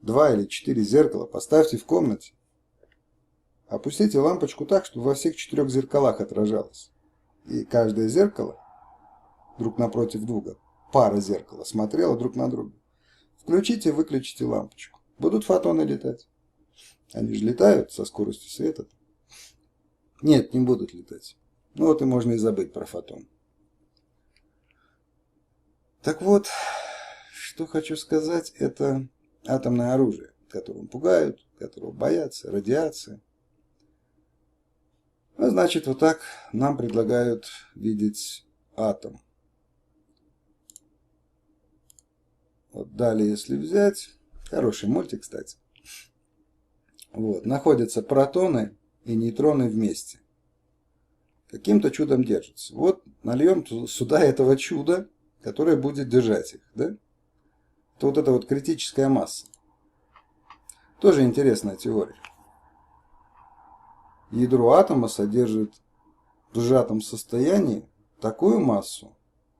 2 или 4 зеркала, поставьте в комнате. Опустите лампочку так, чтобы во всех 4 зеркалах отражалось. И каждое зеркало друг напротив друга, пара зеркала, смотрела друг на друга. Включите и выключите лампочку. Будут фотоны летать. Они же летают со скоростью света. Нет, не будут летать. Ну вот и можно и забыть про фотон. Так вот, что хочу сказать, это атомное оружие, которым пугают, которого боятся, радиация. Ну, значит, вот так нам предлагают видеть атом. Вот далее, если взять, хороший мультик, кстати. Вот, находятся протоны и нейтроны вместе. Каким-то чудом держатся. Вот нальем сюда этого чуда, которое будет держать их, да? Это вот эта вот критическая масса. Тоже интересная теория. Ядро атома содержит в сжатом состоянии такую массу,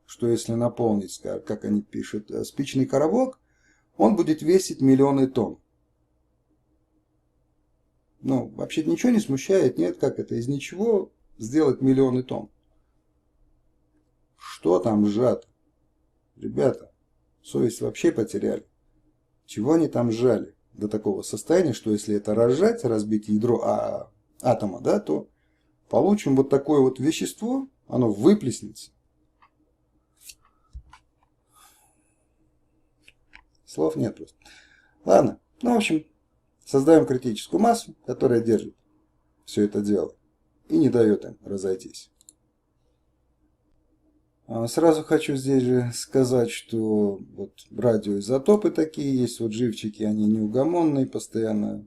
что если наполнить, как они пишут, спичный коробок, он будет весить миллионы тонн. Ну, вообще ничего не смущает, нет, как это, из ничего сделать миллионы тонн. Что там сжато? Ребята, совесть вообще потеряли. Чего они там сжали до такого состояния, что если это разжать, разбить ядро атома, да, то получим вот такое вот вещество, оно выплеснется. Слов нет просто. Ладно, ну, в общем, создаем критическую массу, которая держит все это дело и не дает им разойтись. Сразу хочу здесь же сказать, что вот радиоизотопы такие есть, вот живчики, они неугомонные, постоянно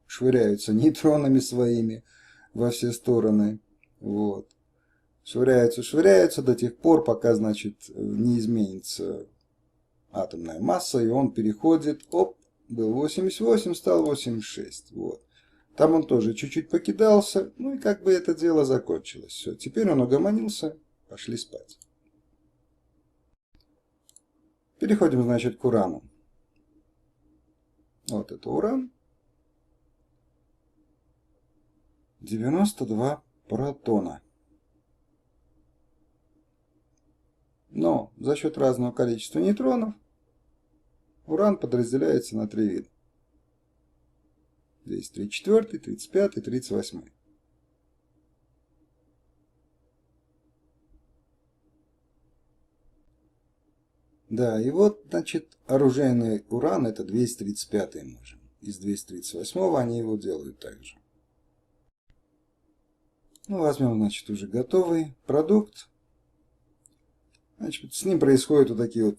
швыряются нейтронами своими во все стороны. Вот. Швыряются до тех пор, пока, значит, не изменится атомная масса, и он переходит, был 88, стал 86. Вот. Там он тоже чуть-чуть покидался, ну и как бы это дело закончилось. Все, теперь он угомонился, пошли спать. Переходим, значит, к урану. Вот это уран. 92 протона. Но за счет разного количества нейтронов уран подразделяется на 3 вида. Здесь 34, 35 и 38. Да, и вот, значит, оружейный уран это 235 можем. Из 238 они его делают также. Ну, возьмем, значит, уже готовый продукт. Значит, с ним происходят вот такие вот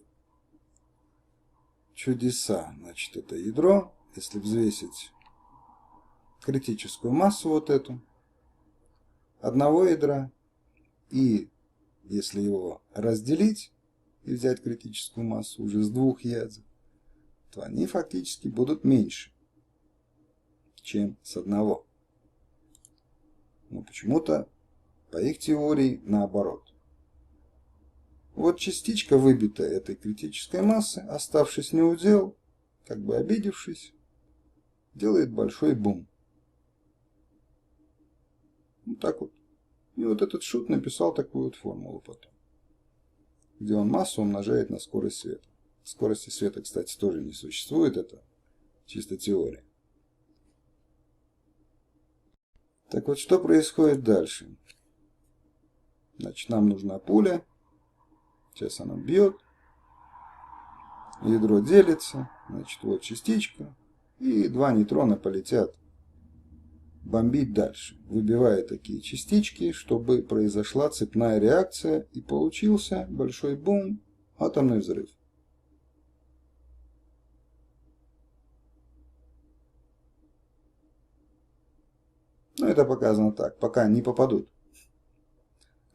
чудеса. Значит, это ядро, если взвесить критическую массу вот эту одного ядра, и если его разделить и взять критическую массу уже с двух ядер, то они фактически будут меньше, чем с одного. Но почему-то по их теории наоборот. Вот частичка, выбитая этой критической массы, оставшись неудел, как бы обидевшись, делает большой бум. Вот так вот. И вот этот Шут написал такую вот формулу потом, где он массу умножает на скорость света. Скорости света, кстати, тоже не существует, это чисто теория. Так вот, что происходит дальше? Значит, нам нужна пуля. Сейчас она бьет. Ядро делится. Значит, вот частичка. И два нейтрона полетят бомбить дальше, выбивая такие частички, чтобы произошла цепная реакция и получился большой бум, атомный взрыв. Но это показано так, пока не попадут.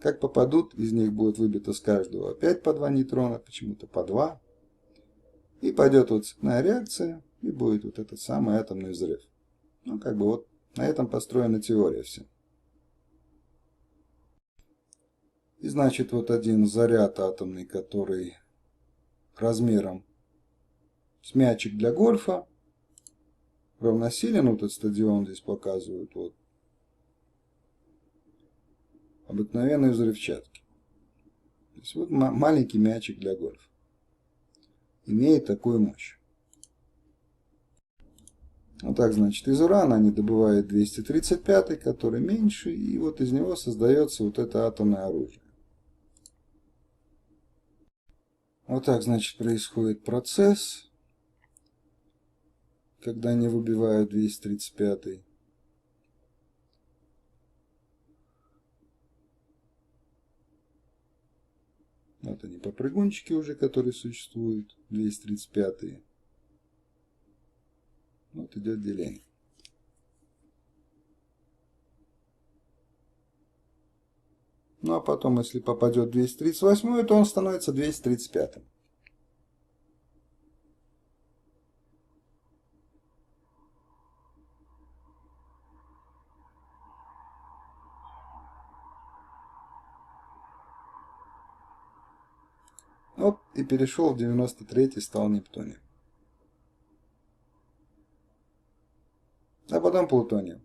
Как попадут, из них будет выбито с каждого опять по 2 нейтрона, почему-то по 2. И пойдет вот цепная реакция, и будет вот этот самый атомный взрыв. Ну, как бы вот на этом построена теория вся. И значит, вот один заряд атомный, который размером с мячик для гольфа, равносилен, вот этот стадион здесь показывают, вот, обыкновенной взрывчатки. То есть вот маленький мячик для гольфа имеет такую мощь. Вот так, значит, из урана они добывают 235, который меньше, и вот из него создается вот это атомное оружие. Вот так, значит, происходит процесс, когда они выбивают 235. Вот они попрыгунчики уже, которые существуют, 235. Вот идет деление. Ну а потом, если попадет 238, то он становится 235. Вот и перешел в 93-й, стал Нептунием. А потом Плутонием.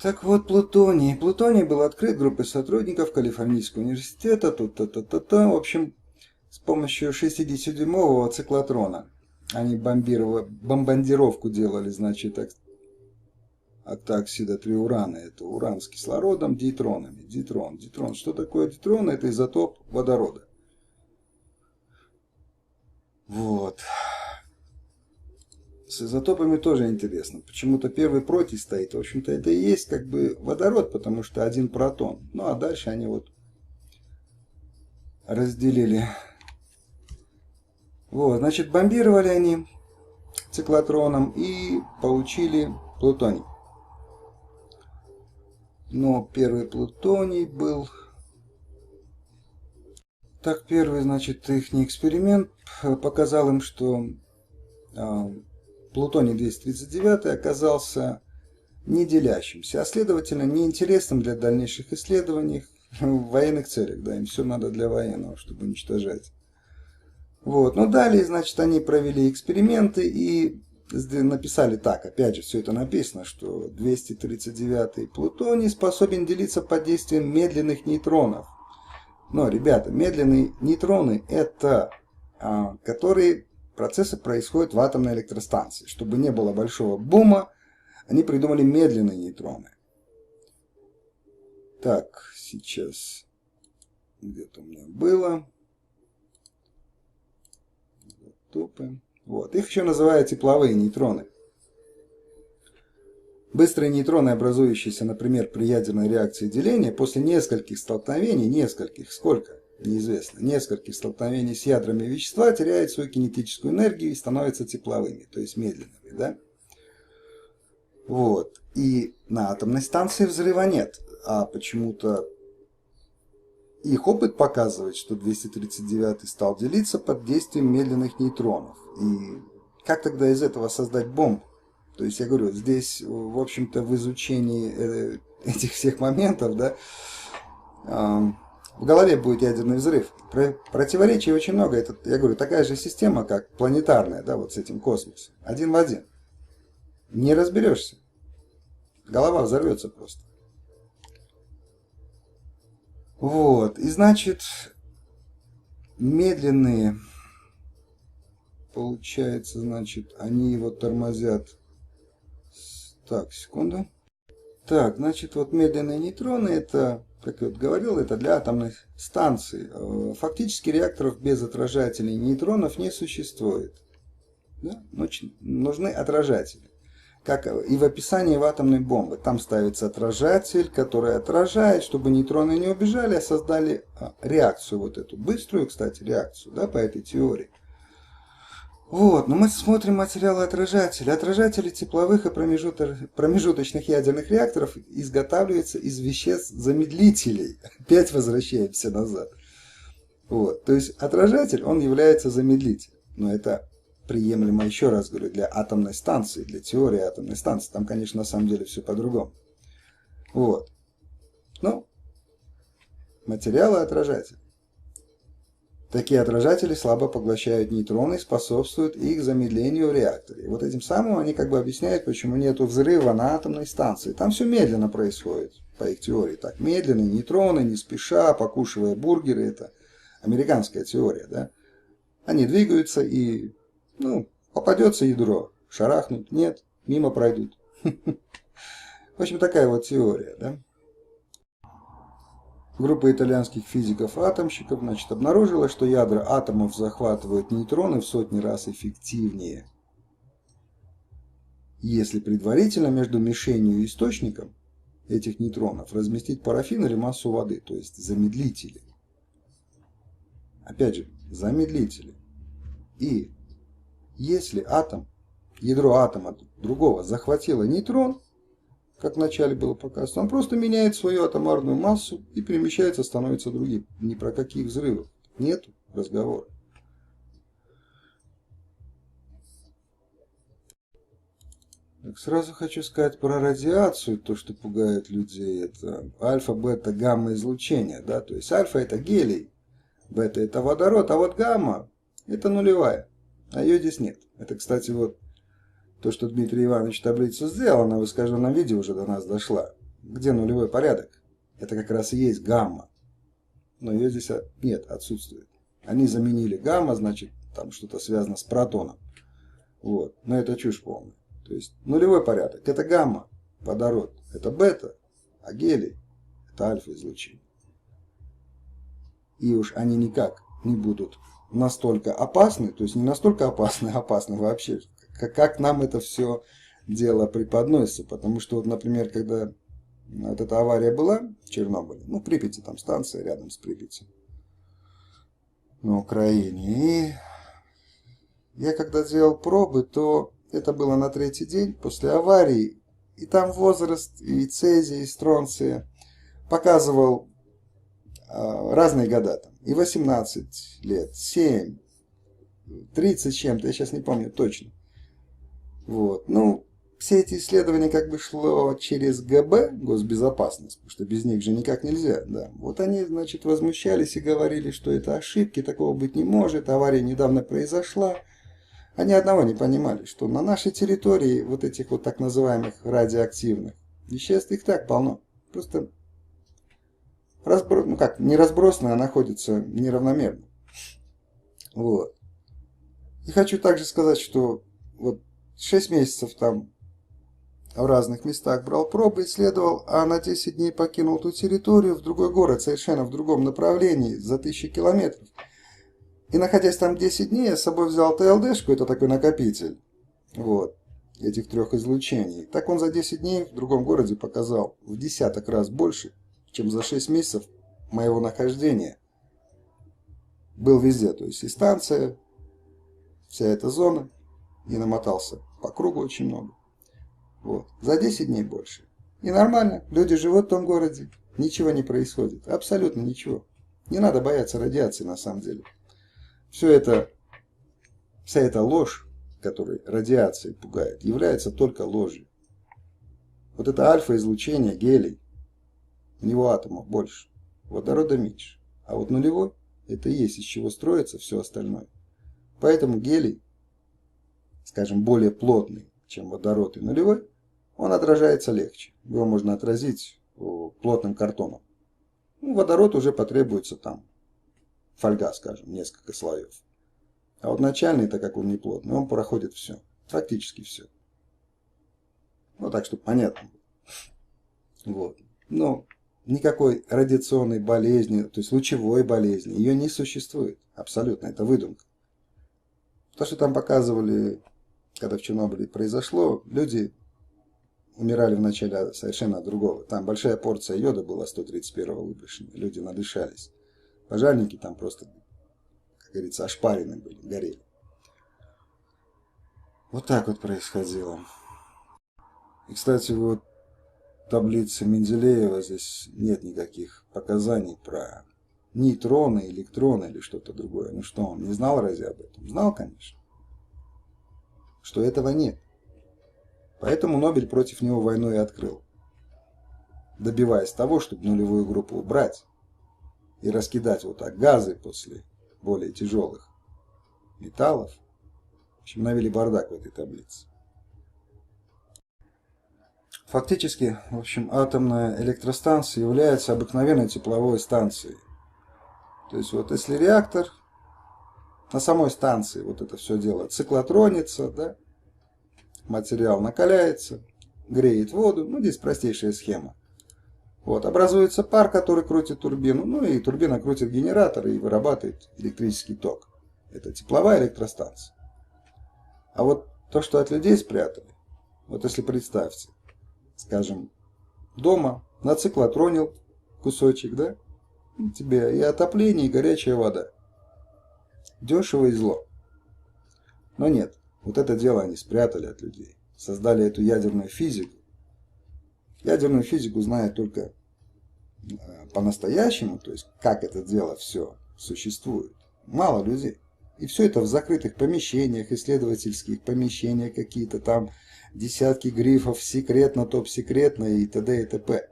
Так вот, Плутоний. Плутоний был открыт группой сотрудников Калифорнийского университета. В общем, с помощью 60-дюймового циклотрона. Они бомбардировку делали, значит, от оксида триурана. Это уран с кислородом, дейтронами. Дейтрон. Что такое дейтрон? Это изотоп водорода. Вот. С изотопами тоже интересно. Почему-то первый протий стоит. В общем-то, это и есть как бы водород, потому что один протон. Ну, а дальше они вот разделили. Вот, значит, бомбировали они циклотроном и получили плутоний. Но первый плутоний был... Так, первый, значит, их эксперимент показал им, что плутоний-239 оказался не делящимся, а следовательно неинтересным для дальнейших исследований в военных целях. Да, им все надо для военного, чтобы уничтожать. Вот. Но далее, значит, они провели эксперименты и написали так, опять же, все это написано, что 239-й плутоний способен делиться под действием медленных нейтронов. Но, ребята, медленные нейтроны это которые процессы происходят в атомной электростанции. Чтобы не было большого бума, они придумали медленные нейтроны. Так, сейчас где-то у меня было. Топы. Вот. Их еще называют тепловые нейтроны. Быстрые нейтроны, образующиеся, например, при ядерной реакции деления, после нескольких столкновений, сколько? неизвестно, нескольких столкновений с ядрами вещества теряют свою кинетическую энергию и становятся тепловыми, то есть медленными, да? Вот. И на атомной станции взрыва нет, а почему-то их опыт показывает, что 239 стал делиться под действием медленных нейтронов. И как тогда из этого создать бомбу? То есть я говорю, здесь, в общем-то, в изучении этих всех моментов, да, в голове будет ядерный взрыв. Противоречий очень много. Это, я говорю, такая же система, как планетарная, да, вот с этим космосом. Один в один. Не разберешься. Голова взорвется просто. Вот. И значит, медленные, получается, значит, они его тормозят. Так, секунду. Так, значит, вот медленные нейтроны, это, как я вот говорил, это для атомных станций. Фактически реакторов без отражателей нейтронов не существует. Да? Нужны отражатели. Как и в описании в атомной бомбы. Там ставится отражатель, который отражает, чтобы нейтроны не убежали, а создали реакцию вот эту. Быструю, кстати, реакцию, да, по этой теории. Вот, но мы смотрим материалы отражателей. Отражатели тепловых и промежуточных ядерных реакторов изготавливаются из веществ-замедлителей. Опять возвращаемся назад. Вот, то есть отражатель, он является замедлителем. Но это приемлемо, еще раз говорю, для атомной станции, для теории атомной станции. Там, конечно, на самом деле все по-другому. Вот. Ну, материалы отражателей. Такие отражатели слабо поглощают нейтроны и способствуют их замедлению в реакторе. И вот этим самым они как бы объясняют, почему нет взрыва на атомной станции. Там все медленно происходит, по их теории. Так, медленно, нейтроны, не спеша, покушивая бургеры. Это американская теория, да. Они двигаются и, ну, попадется ядро, шарахнут, нет, мимо пройдут. В общем, такая вот теория, да. Группа итальянских физиков-атомщиков, значит, обнаружила, что ядра атомов захватывают нейтроны в сотни раз эффективнее, если предварительно между мишенью и источником этих нейтронов разместить парафин или массу воды, то есть замедлители. Опять же, замедлители. И если ядро атома другого захватило нейтрон, как вначале было показано, он просто меняет свою атомарную массу и перемещается, становится другим. Ни про каких взрывов нет разговора. Так, сразу хочу сказать про радиацию, то, что пугает людей. Это альфа, бета, гамма излучение. Да? То есть альфа это гелий, бета это водород, а вот гамма это нулевая. А ее здесь нет. Это, кстати, вот то, что Дмитрий Иванович таблицу сделал, она в искаженном виде уже до нас дошла. Где нулевой порядок? Это как раз и есть гамма. Но ее здесь нет, отсутствует. Они заменили гамма, значит, там что-то связано с протоном. Вот. Но это чушь полная. То есть нулевой порядок. Это гамма, водород. Это бета, а гелий это альфа-излучение. И уж они никак не будут настолько опасны, то есть не настолько опасны, а опасны вообще. Как нам это все дело преподносится. Потому что, вот, например, когда вот эта авария была в Чернобыле, ну, в Припяти, там станция рядом с Припятью, на Украине. И я когда делал пробы, то это было на 3-й день после аварии. И там возраст и цезия, и стронция показывал разные года. Там, и 18 лет, 7, 30 с чем-то, я сейчас не помню точно. Вот. Ну, все эти исследования как бы шло через ГБ, госбезопасность, потому что без них же никак нельзя. Да. Вот они, значит, возмущались и говорили, что это ошибки, такого быть не может, авария недавно произошла. Они одного не понимали, что на нашей территории вот этих вот так называемых радиоактивных веществ их так полно. Просто не разбросано, а находится неравномерно. Вот. И хочу также сказать, что вот 6 месяцев там в разных местах брал пробы, исследовал, а на 10 дней покинул ту территорию в другой город, совершенно в другом направлении, за 1000 километров. И находясь там 10 дней, я с собой взял ТЛДшку, это такой накопитель, вот, этих 3 излучений. Так он за 10 дней в другом городе показал в десяток раз больше, чем за 6 месяцев моего нахождения был везде, то есть и станция, вся эта зона, и намотался по кругу очень много. Вот. За 10 дней больше. И нормально, люди живут в том городе, ничего не происходит, абсолютно ничего. Не надо бояться радиации на самом деле. Все это, вся эта ложь, которой радиация пугает, является только ложью. Вот это альфа-излучение, гелий, у него атомов больше, водорода меньше. А вот нулевой, это и есть из чего строится все остальное. Поэтому гелий, скажем, более плотный, чем водород и нулевой, он отражается легче. Его можно отразить плотным картоном. Ну, водород уже потребуется там фольга, скажем, несколько слоев. А вот начальный, так как он не плотный, он проходит все, практически все. Ну, так, чтобы понятно. Вот. Но никакой радиационной болезни, то есть лучевой болезни, ее не существует. Абсолютно, это выдумка. То, что там показывали, когда в Чернобыле произошло, люди умирали вначале совершенно от другого. Там большая порция йода была 131-го выброшена, люди надышались. Пожарники там просто, как говорится, ошпарены были, горели. Вот так вот происходило. И, кстати, вот в таблице Менделеева здесь нет никаких показаний про нейтроны, электроны или что-то другое. Ну что, он не знал разве об этом? Знал, конечно. Что этого нет. Поэтому Нобель против него войну и открыл. Добиваясь того, чтобы нулевую группу убрать и раскидать вот так газы после более тяжелых металлов. В общем, навели бардак в этой таблице. Фактически, в общем, атомная электростанция является обыкновенной тепловой станцией. То есть вот если реактор на самой станции вот это все дело циклотронится, да, материал накаляется, греет воду, ну здесь простейшая схема. Вот, образуется пар, который крутит турбину, ну и турбина крутит генератор и вырабатывает электрический ток. Это тепловая электростанция. А вот то, что от людей спрятали, вот если представьте, скажем, дома на циклотронил кусочек, да, тебе и отопление, и горячая вода. Дешево и зло. Но нет, вот это дело они спрятали от людей. Создали эту ядерную физику. Ядерную физику знают только по-настоящему, то есть как это дело все существует. Мало людей. И все это в закрытых помещениях, исследовательских помещениях, какие-то там десятки грифов, секретно, топ-секретно и т.д. и т.п.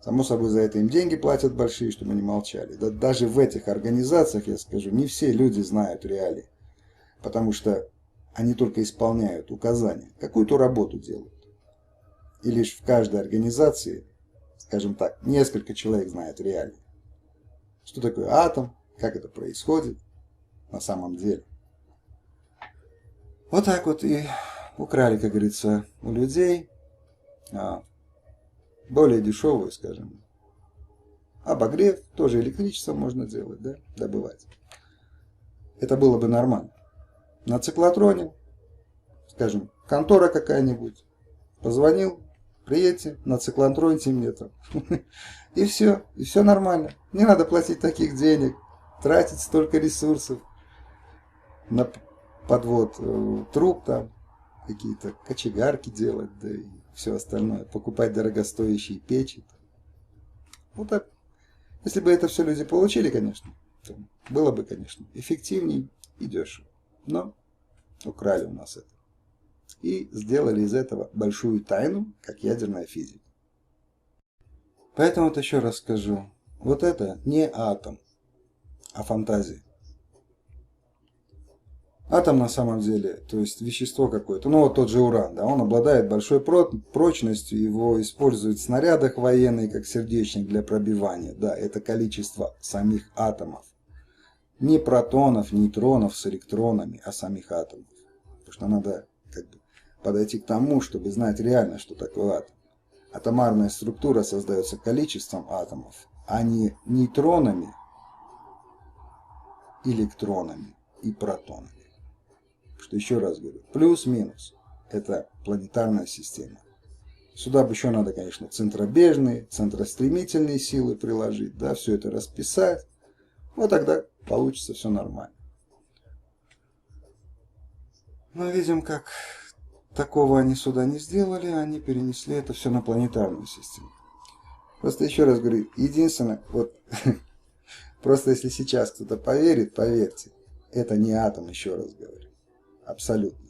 Само собой, за это им деньги платят большие, чтобы они молчали. Да, даже в этих организациях, я скажу, не все люди знают реалии. Потому что они только исполняют указания, какую-то работу делают. И лишь в каждой организации, скажем так, несколько человек знают реалии. Что такое атом, как это происходит на самом деле. Вот так вот и украли, как говорится, у людей более дешевую, скажем, обогрев, тоже электричество можно делать, да, добывать. Это было бы нормально. На циклотроне, скажем, контора какая-нибудь, позвонил, приедьте, на циклотроне мне там. И все нормально. Не надо платить таких денег, тратить столько ресурсов на подвод труб там, какие-то кочегарки делать, да и все остальное, покупать дорогостоящие печи. Вот так. Если бы это все люди получили, конечно, то было бы, конечно, эффективнее и дешево. Но украли у нас это. И сделали из этого большую тайну, как ядерная физика. Поэтому вот еще раз скажу. Вот это не атом, а фантазия. Атом на самом деле, то есть вещество какое-то, ну вот тот же уран, да, он обладает большой прочностью, его используют в снарядах военных как сердечник для пробивания, да, это количество самих атомов. Не протонов, нейтронов с электронами, а самих атомов. Потому что надо как бы подойти к тому, чтобы знать реально, что такое атом. Атомарная структура создается количеством атомов, а не нейтронами, электронами и протонами. Что еще раз говорю, плюс-минус – это планетарная система. Сюда бы еще надо, конечно, центробежные, центростремительные силы приложить, да, все это расписать. Вот тогда получится все нормально. Но видим, как такого они сюда не сделали, они перенесли это все на планетарную систему. Просто еще раз говорю, единственное, вот просто если сейчас кто-то поверит, поверьте, это не атом, еще раз говорю. Абсолютно.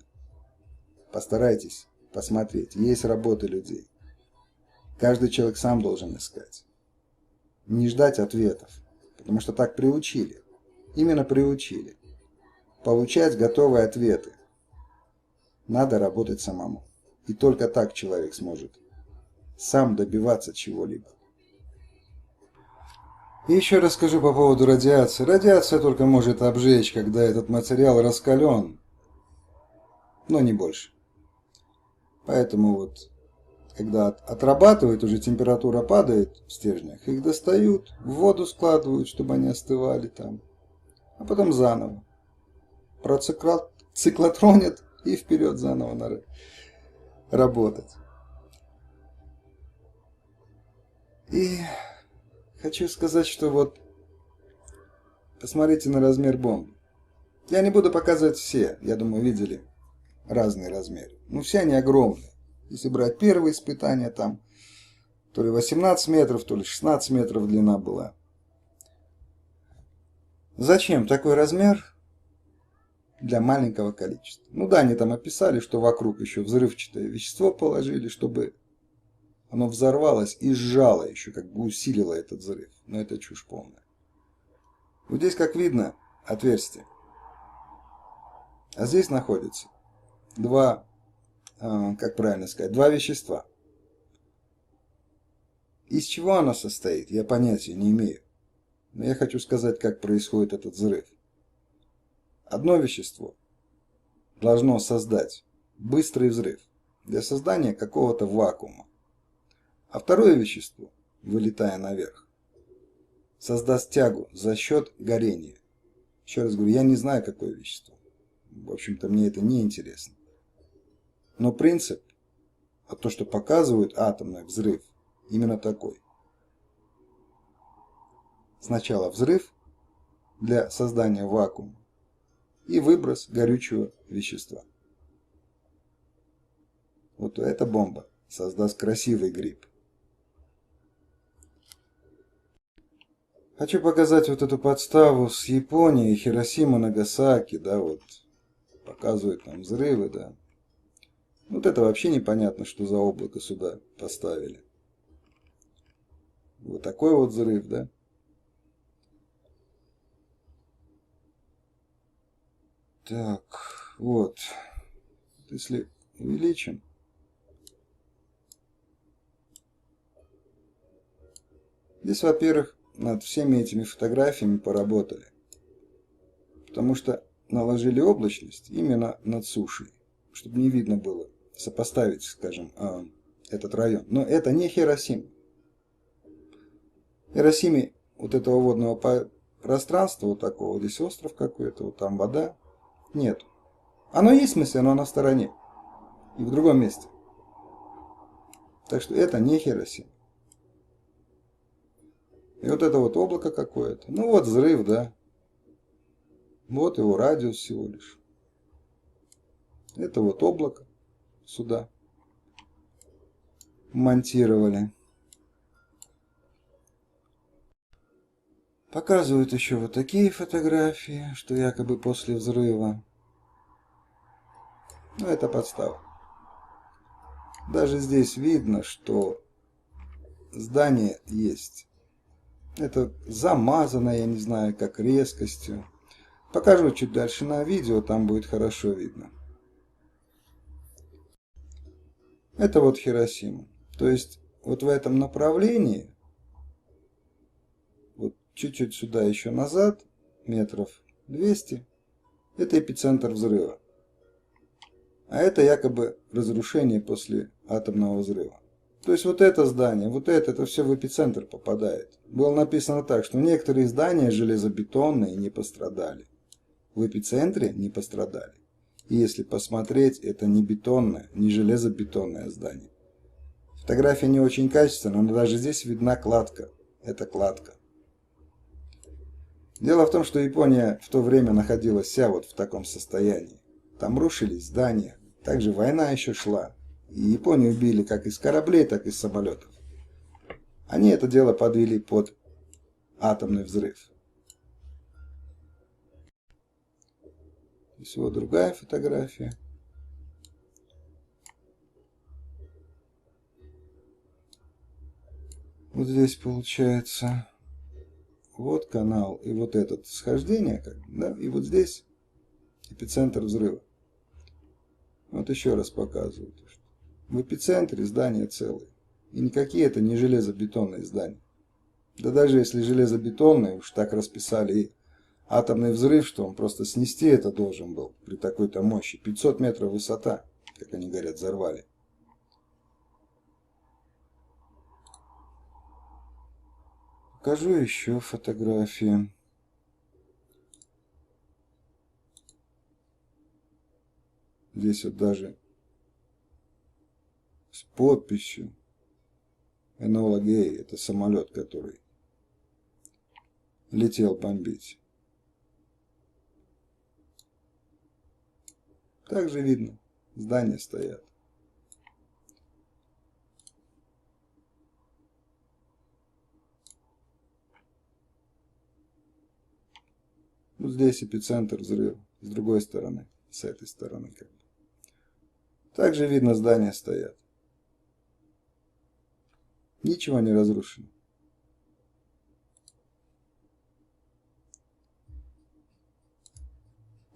Постарайтесь посмотреть. Есть работы людей. Каждый человек сам должен искать. Не ждать ответов. Потому что так приучили. Именно приучили. Получать готовые ответы. Надо работать самому. И только так человек сможет сам добиваться чего-либо. И еще расскажу по поводу радиации. Радиация только может обжечь, когда этот материал раскален, но не больше. Поэтому вот, когда отрабатывают, уже температура падает в стержнях, их достают, в воду складывают, чтобы они остывали там, а потом заново. Циклотронят и вперед заново работать. И хочу сказать, что вот посмотрите на размер бомбы. Я не буду показывать все, я думаю, видели разные размеры. Но все они огромные. Если брать первые испытания, там то ли 18 метров, то ли 16 метров длина была. Зачем такой размер для маленького количества? Ну да, они там описали, что вокруг еще взрывчатое вещество положили, чтобы оно взорвалось и сжало еще, как бы усилило этот взрыв. Но это чушь полная. Вот здесь, как видно, отверстие. А здесь находится два, как правильно сказать, два вещества. Из чего оно состоит, я понятия не имею. Но я хочу сказать, как происходит этот взрыв. Одно вещество должно создать быстрый взрыв для создания какого-то вакуума. А второе вещество, вылетая наверх, создаст тягу за счет горения. Еще раз говорю, я не знаю, какое вещество. В общем-то, мне это не интересно. Но принцип, а то, что показывает атомный взрыв, именно такой. Сначала взрыв для создания вакуума и выброс горючего вещества. Вот эта бомба создаст красивый гриб. Хочу показать вот эту подставу с Японией, Хиросима, Нагасаки, да, вот показывают там взрывы, да. Вот это вообще непонятно, что за облако сюда поставили. Вот такой вот взрыв, да. Так, вот. Если увеличим. Здесь, во-первых, над всеми этими фотографиями поработали. Потому что наложили облачность именно над сушей. Чтобы не видно было. Сопоставить, скажем, этот район. Но это не Хиросима. В Хиросиме вот этого водного пространства, вот такого, здесь остров какой-то, вот там вода, нет. Оно есть в смысле, но оно в стороне. И в другом месте. Так что это не Хиросима. И вот это вот облако какое-то. Ну вот взрыв, да. Вот его радиус всего лишь. Это вот облако сюда монтировали. Показывают еще вот такие фотографии, что якобы после взрыва. Ну, это подстава. Даже здесь видно, что здание есть. Это замазано, я не знаю, как резкостью. Покажу чуть дальше на видео, там будет хорошо видно. Это вот Хиросима. То есть вот в этом направлении, вот чуть-чуть сюда еще назад, метров 200, это эпицентр взрыва. А это якобы разрушение после атомного взрыва. То есть вот это здание, вот это все в эпицентр попадает. Было написано так, что некоторые здания железобетонные не пострадали. В эпицентре не пострадали. И если посмотреть, это не бетонное, не железобетонное здание. Фотография не очень качественная, но даже здесь видна кладка. Это кладка. Дело в том, что Япония в то время находилась вся вот в таком состоянии. Там рушились здания, также война еще шла. И Японию били как из кораблей, так и из самолетов. Они это дело подвели под атомный взрыв. Здесь вот другая фотография. Вот здесь получается вот канал и вот этот схождение, как, да, и вот здесь эпицентр взрыва. Вот еще раз показываю. В эпицентре здания целые. И никакие это не железобетонные здания. Да даже если железобетонные, уж так расписали и атомный взрыв, что он просто снести это должен был при такой-то мощи. 500 метров высота, как они говорят, взорвали. Покажу еще фотографии. Здесь вот даже с подписью Энола Гей. Это самолет, который летел бомбить. Также видно, здания стоят. Вот здесь эпицентр взрыва, с другой стороны, с этой стороны как бы. Также видно, здания стоят. Ничего не разрушено.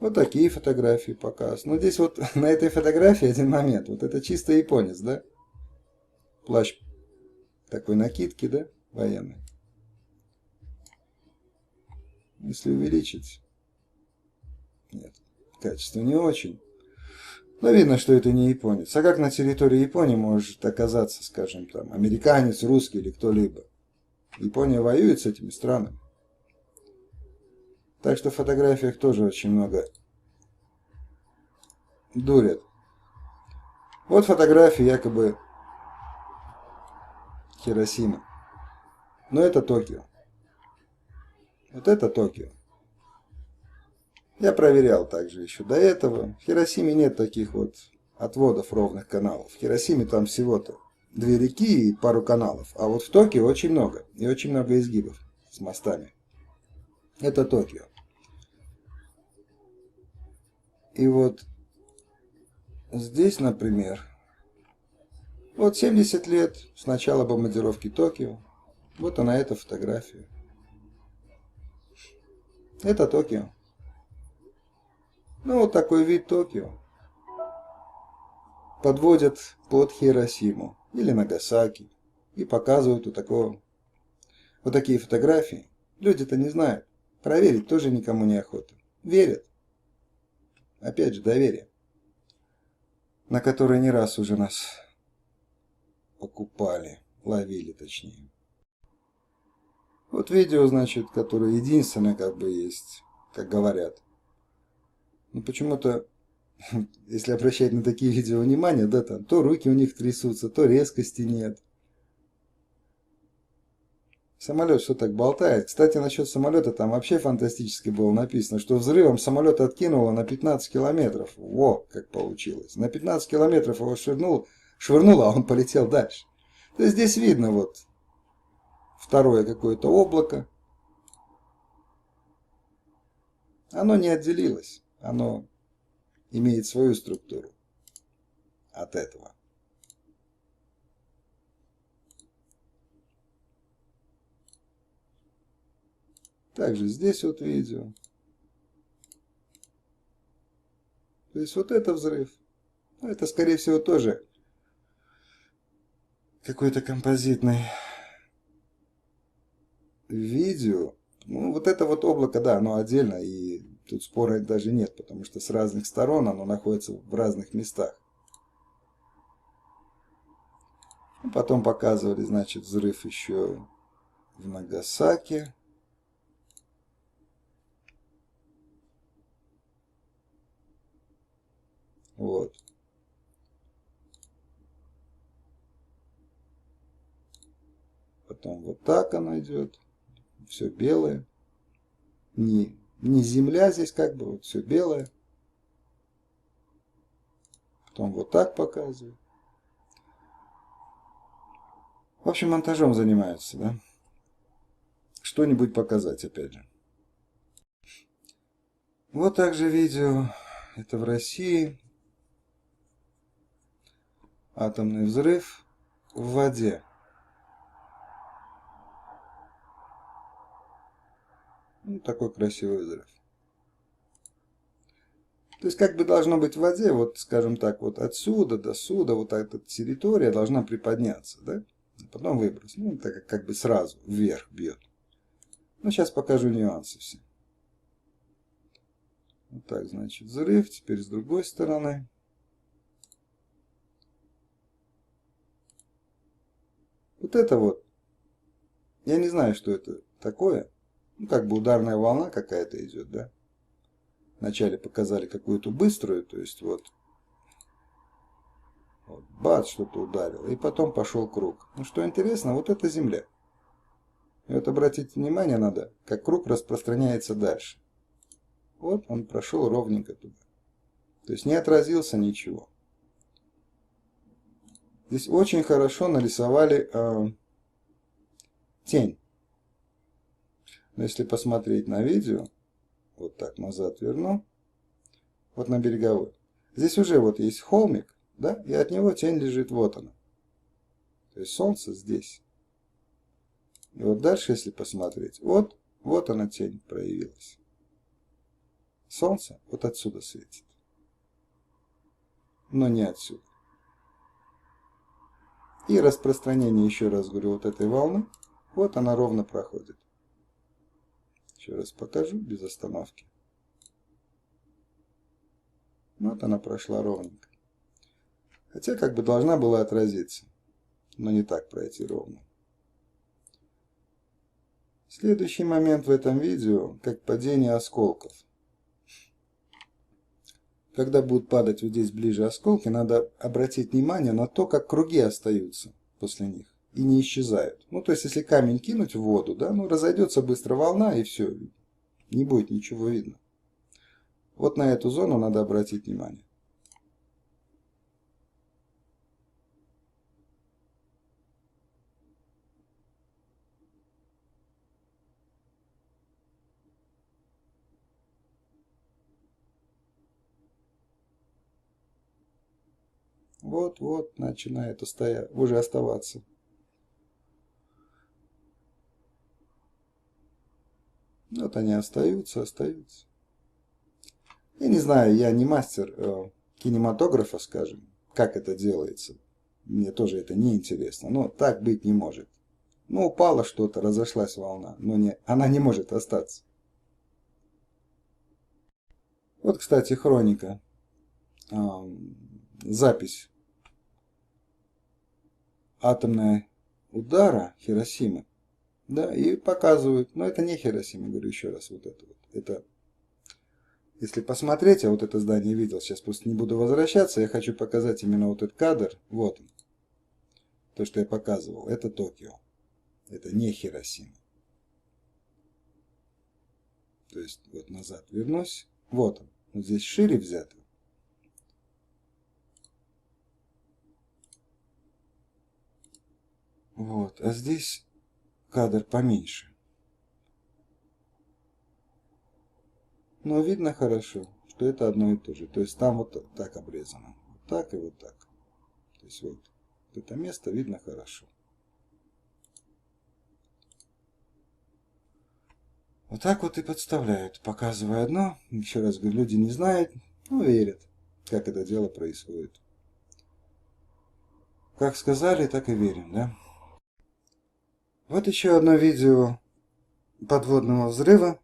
Вот такие фотографии показ. Но здесь вот на этой фотографии один момент. Вот это чисто японец, да? Плащ такой накидки, да? Военный. Если увеличить. Нет, качество не очень. Но видно, что это не японец. А как на территории Японии может оказаться, скажем, там, американец, русский или кто-либо? Япония воюет с этими странами. Так что в фотографиях тоже очень много дурят. Вот фотографии якобы Хиросимы. Но это Токио. Вот это Токио. Я проверял также еще до этого. В Хиросиме нет таких вот отводов ровных каналов. В Хиросиме там всего-то 2 реки и пару каналов. А вот в Токио очень много. И очень много изгибов с мостами. Это Токио. И вот здесь, например, вот 70 лет с начала бомбардировки Токио. Вот она, эта фотография. Это Токио. Ну, вот такой вид Токио. Подводят под Хиросиму или Нагасаки и показывают вот такие фотографии. Люди-то не знают. Проверить тоже никому не охота. Верят. Опять же, доверие. На которое не раз уже нас покупали. Ловили, точнее. Вот видео, значит, которое единственное как бы есть, как говорят. Но почему-то, если обращать на такие видео внимание, да, там, то руки у них трясутся, то резкости нет. Самолет что так болтает. Кстати, насчет самолета там вообще фантастически было написано, что взрывом самолет откинуло на 15 километров. Во, как получилось. На 15 километров его швырнуло, а он полетел дальше. То есть здесь видно вот второе какое-то облако. Оно не отделилось. Оно имеет свою структуру от этого. Также здесь вот видео. То есть вот это взрыв. Это, скорее всего, тоже какой-то композитный видео. Ну, вот это вот облако, да, оно отдельно, и тут спора даже нет, потому что с разных сторон оно находится в разных местах. Потом показывали, значит, взрыв еще в Нагасаки. Вот. Потом вот так оно идет. Все белое. не земля здесь как бы, вот все белое. Потом вот так показываю. В общем, монтажом занимаются, да? Что-нибудь показать, опять же. Вот также видео. Это в России. Атомный взрыв в воде. Ну, такой красивый взрыв. То есть, как бы должно быть в воде, вот, скажем так, вот отсюда до сюда, вот эта территория должна приподняться, да? Потом выброс. Ну, так как бы сразу вверх бьет. Ну, сейчас покажу нюансы все. Вот так, значит, взрыв. Теперь с другой стороны. Вот это вот. Я не знаю, что это такое. Ну, как бы ударная волна какая-то идет, да? Вначале показали какую-то быструю, то есть вот бац, что-то ударило. И потом пошел круг. Ну, что интересно, вот это Земля. И вот обратите внимание надо, как круг распространяется дальше. Вот он прошел ровненько туда. То есть не отразился ничего. Здесь очень хорошо нарисовали тень. Но если посмотреть на видео, вот так назад верну, вот на береговой. Здесь уже вот есть холмик, да, и от него тень лежит, вот она. То есть солнце здесь. И вот дальше, если посмотреть, вот она тень проявилась. Солнце вот отсюда светит. Но не отсюда. И распространение, еще раз говорю, вот этой волны, вот она ровно проходит. Еще раз покажу без остановки. Вот она прошла ровненько. Хотя как бы должна была отразиться, но не так пройти ровно. Следующий момент в этом видео, как падение осколков. Когда будут падать вот здесь ближе осколки, надо обратить внимание на то, как круги остаются после них и не исчезают. Ну, то есть, если камень кинуть в воду, да, ну, разойдется быстро волна и все, не будет ничего видно. Вот на эту зону надо обратить внимание. Вот начинает уже оставаться. Вот они остаются. Я не знаю, я не мастер кинематографа, скажем, как это делается. Мне тоже это не интересно, но так быть не может. Ну, упало что-то, разошлась волна, но она не может остаться. Вот, кстати, хроника. Запись атомного удара Хиросимы. Да, и показывают. Но это не Хиросима, говорю еще раз, вот это вот. Это, если посмотреть, я вот это здание видел, сейчас просто не буду возвращаться, я хочу показать именно вот этот кадр. Вот он. То, что я показывал, это Токио. Это не Хиросима. То есть, вот назад вернусь. Вот он. Вот здесь шире взято. Вот. А здесь кадр поменьше. Но видно хорошо, что это одно и то же. То есть, там вот так обрезано. Вот так и вот так. То есть, вот это место видно хорошо. Вот так вот и подставляют, показывая одно. Еще раз говорю, люди не знают, но верят, как это дело происходит. Как сказали, так и верим, да? Вот еще одно видео подводного взрыва.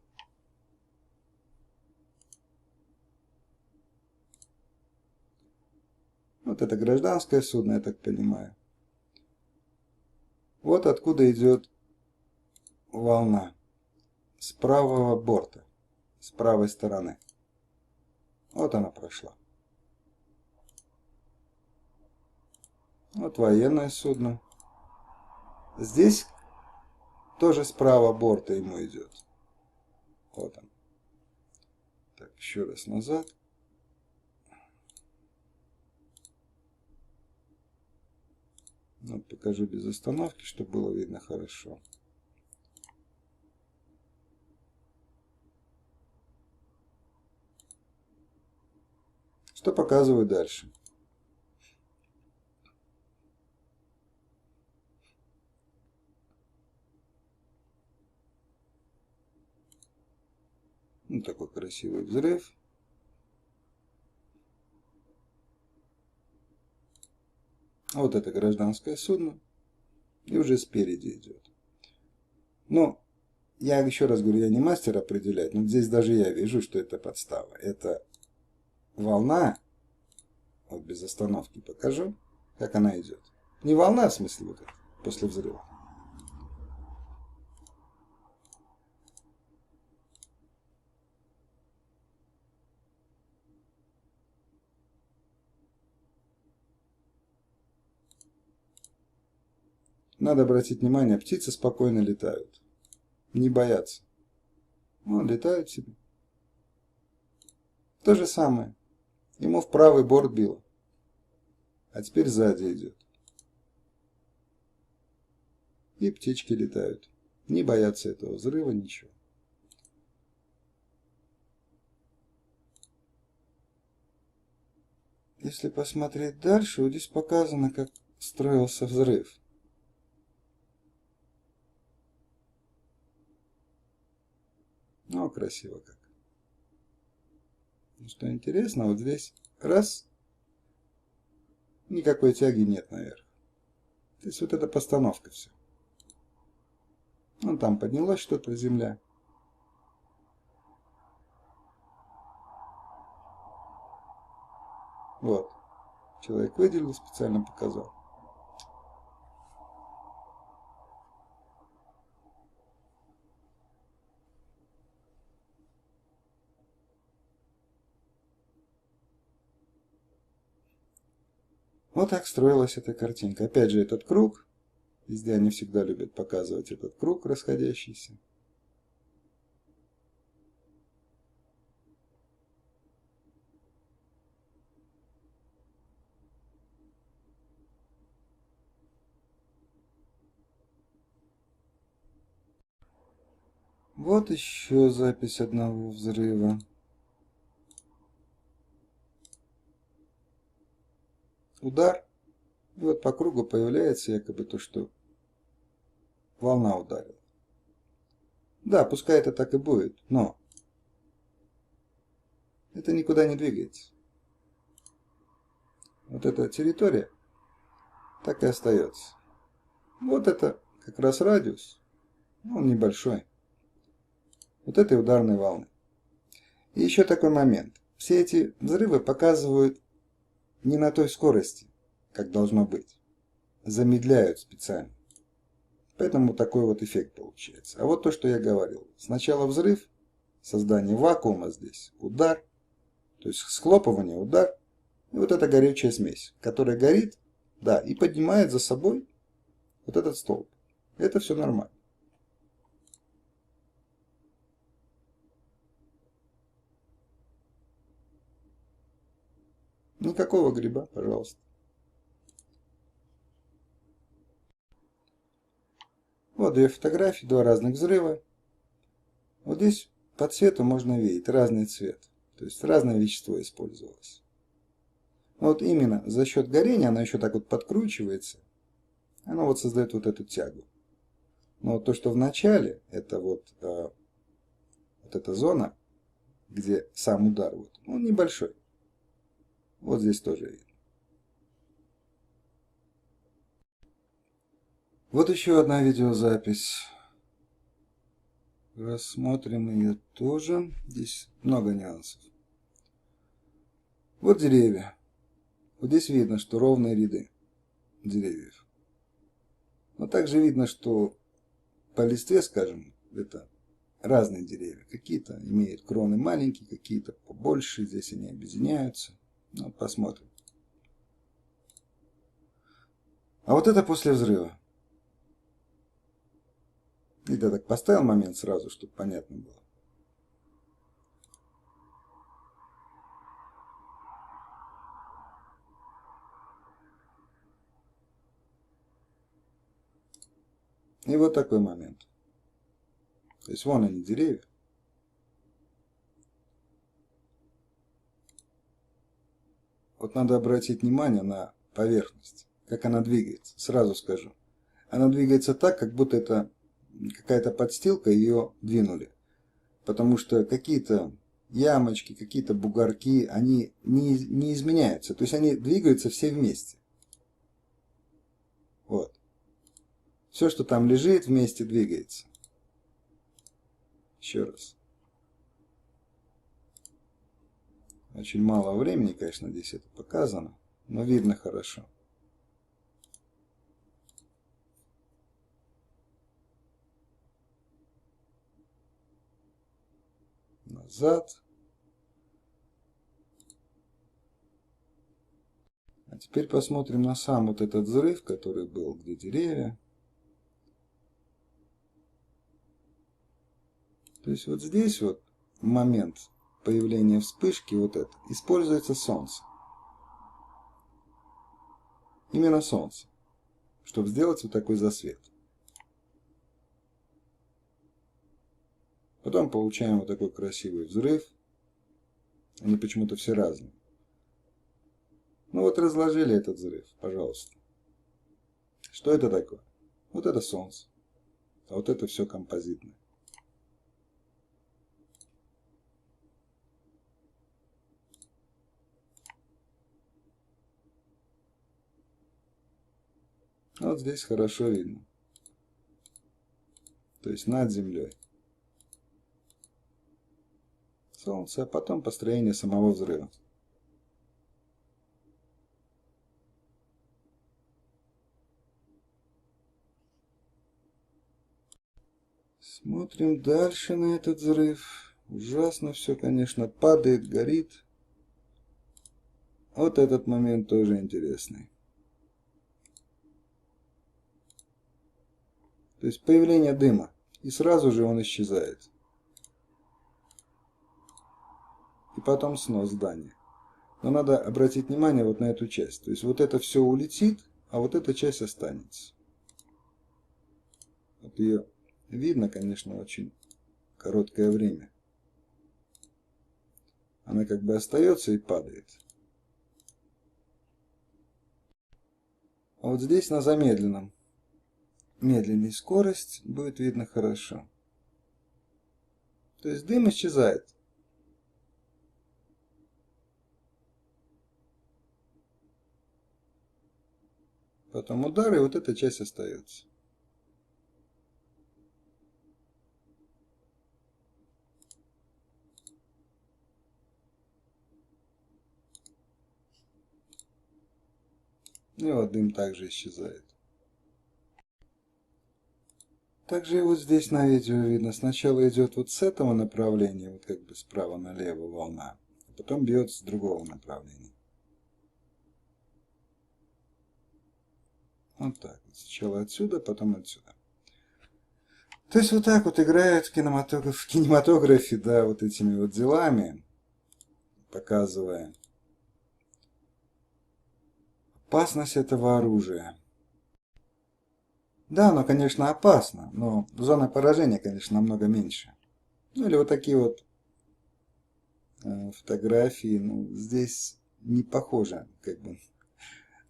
Вот это гражданское судно, я так понимаю. Вот откуда идет волна. С правого борта, с правой стороны. Вот она прошла. Вот военное судно. Здесь тоже справа борта ему идет. Вот он. Так, еще раз назад. Ну, покажу без остановки, чтобы было видно хорошо. Что показываю дальше? Ну, такой красивый взрыв. Вот это гражданское судно. И уже спереди идет. Но я еще раз говорю, я не мастер определять, но здесь даже я вижу, что это подстава. Это волна. Вот без остановки покажу, как она идет. Не волна, в смысле, вот это, после взрыва. Надо обратить внимание, птицы спокойно летают. Не боятся. Вон, летают себе. То же самое. Ему в правый борт било. А теперь сзади идет. И птички летают. Не боятся этого взрыва, ничего. Если посмотреть дальше, вот здесь показано, как строился взрыв. Ну, красиво как. Ну, что интересно, вот здесь раз, никакой тяги нет наверх. То есть вот эта постановка все. Вон там поднялась что-то земля. Вот. Человек выделил, специально показал. Вот так строилась эта картинка. Опять же, этот круг. Везде они всегда любят показывать этот круг расходящийся. Вот еще запись одного взрыва. Удар. И вот по кругу появляется якобы то, что волна ударила. Да, пускай это так и будет, но это никуда не двигается. Вот эта территория так и остается. Вот это как раз радиус. Он небольшой. Вот этой ударной волны. И еще такой момент. Все эти взрывы показывают не на той скорости, как должно быть. Замедляют специально. Поэтому такой вот эффект получается. А вот то, что я говорил. Сначала взрыв, создание вакуума здесь, удар, то есть схлопывание, удар, и вот эта горючая смесь, которая горит, да, и поднимает за собой вот этот столб. Это все нормально. Никакого гриба, пожалуйста. Вот две фотографии, два разных взрыва. Вот здесь по цвету можно видеть разный цвет. То есть разное вещество использовалось. Но вот именно за счет горения оно еще так вот подкручивается. Оно вот создает вот эту тягу. Но вот то, что в начале, это вот эта зона, где сам удар, вот, он небольшой. Вот здесь тоже видно. Вот еще одна видеозапись. Рассмотрим ее тоже. Здесь много нюансов. Вот деревья. Вот здесь видно, что ровные ряды деревьев. Но также видно, что по листве, скажем, это разные деревья. Какие-то имеют кроны маленькие, какие-то побольше. Здесь они объединяются. Ну, посмотрим. А вот это после взрыва. И я так поставил момент сразу, чтобы понятно было. И вот такой момент. То есть вон они, деревья. Вот надо обратить внимание на поверхность, как она двигается. Сразу скажу. Она двигается так, как будто это какая-то подстилка, ее двинули. Потому что какие-то ямочки, какие-то бугорки, они не изменяются. То есть они двигаются все вместе. Вот. Все, что там лежит, вместе двигается. Еще раз. Очень мало времени, конечно, здесь это показано, но видно хорошо. Назад. А теперь посмотрим на сам вот этот взрыв, который был, где деревья. То есть вот здесь вот момент появления вспышки, вот это, используется солнце. Именно солнце, чтобы сделать вот такой засвет. Потом получаем вот такой красивый взрыв. Они почему-то все разные. Ну вот разложили этот взрыв, пожалуйста. Что это такое? Вот это солнце. А вот это все композитное. Вот здесь хорошо видно. То есть над землей. Солнце, а потом построение самого взрыва. Смотрим дальше на этот взрыв. Ужасно все, конечно, падает, горит. Вот этот момент тоже интересный. То есть появление дыма. И сразу же он исчезает. И потом снос здания. Но надо обратить внимание вот на эту часть. То есть вот это все улетит, а вот эта часть останется. Вот ее видно, конечно, очень короткое время. Она как бы остается и падает. А вот здесь на замедленном. Медленней скорость будет видно хорошо. То есть дым исчезает. Потом удар, и вот эта часть остается. И вот дым также исчезает. Также и вот здесь на видео видно. Сначала идет вот с этого направления, вот как бы справа налево волна, а потом бьет с другого направления. Вот так. Сначала отсюда, потом отсюда. То есть вот так вот играют в кинематографе, да, вот этими вот делами, показывая опасность этого оружия. Да, оно, конечно, опасно, но зона поражения, конечно, намного меньше. Ну или вот такие вот фотографии, ну, здесь не похоже, как бы,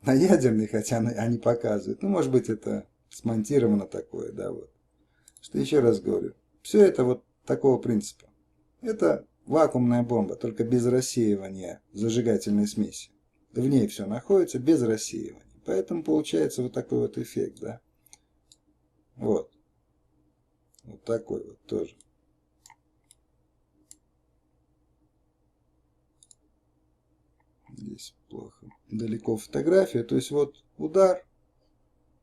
на ядерный, хотя они показывают. Ну, может быть, это смонтировано такое, да, вот. Что еще раз говорю, все это вот такого принципа. Это вакуумная бомба, только без рассеивания зажигательной смеси. В ней все находится без рассеивания. Поэтому получается вот такой вот эффект, да. Вот. Вот такой вот тоже. Здесь плохо. Далеко фотография. То есть вот удар,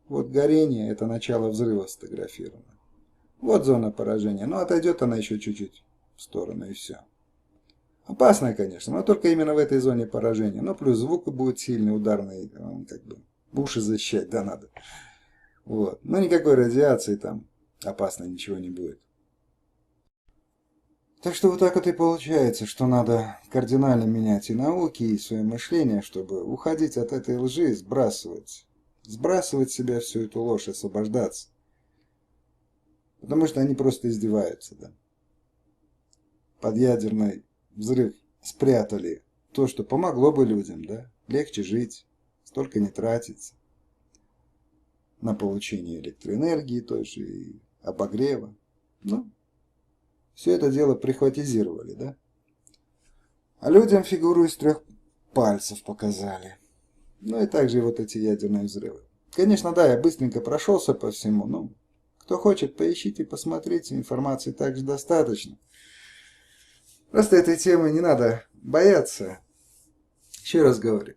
вот горение, это начало взрыва сфотографировано. Вот зона поражения. Но отойдет она еще чуть-чуть в сторону и все. Опасная, конечно, но только именно в этой зоне поражения. Но плюс звук будет сильный, ударный, как бы уши защищать, да, надо. Вот. Но никакой радиации там опасно ничего не будет. Так что вот так вот и получается, что надо кардинально менять и науки, и свое мышление, чтобы уходить от этой лжи, сбрасывать. Сбрасывать с себя всю эту ложь, освобождаться. Потому что они просто издеваются, да. Под ядерный взрыв спрятали то, что помогло бы людям, да. Легче жить, столько не тратиться на получение электроэнергии той же и обогрева. Ну, все это дело прихватизировали, да. А людям фигуру из 3 пальцев показали. Ну и также вот эти ядерные взрывы. Конечно, да, я быстренько прошелся по всему, но кто хочет, поищите, посмотрите, информации также достаточно. Просто этой темы не надо бояться. Еще раз говорю,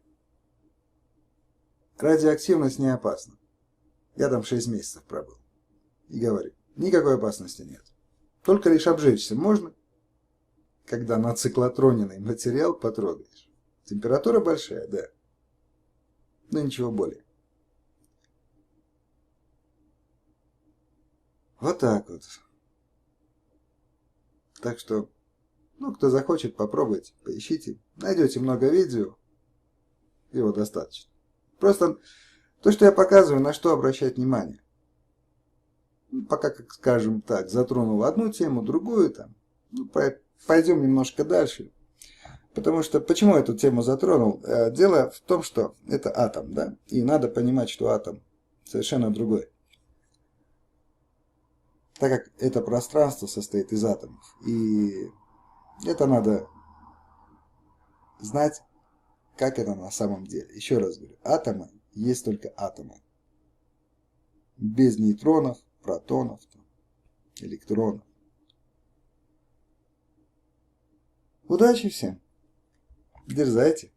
радиоактивность не опасна. Я там 6 месяцев пробыл. И говорю, никакой опасности нет. Только лишь обжечься можно, когда на циклотроненный материал потрогаешь. Температура большая, да. Но ничего более. Вот так вот. Так что, ну, кто захочет, попробуйте, поищите. Найдете много видео, его достаточно. Просто то, что я показываю, на что обращать внимание. Ну, пока, как скажем так, затронул одну тему, другую там. Ну, пойдем немножко дальше. Потому что, почему эту тему затронул? Дело в том, что это атом, да? И надо понимать, что атом совершенно другой. Так как это пространство состоит из атомов. И это надо знать, как это на самом деле. Еще раз говорю, атомы есть только атомы. Без нейтронов, протонов, электронов. Удачи всем! Дерзайте!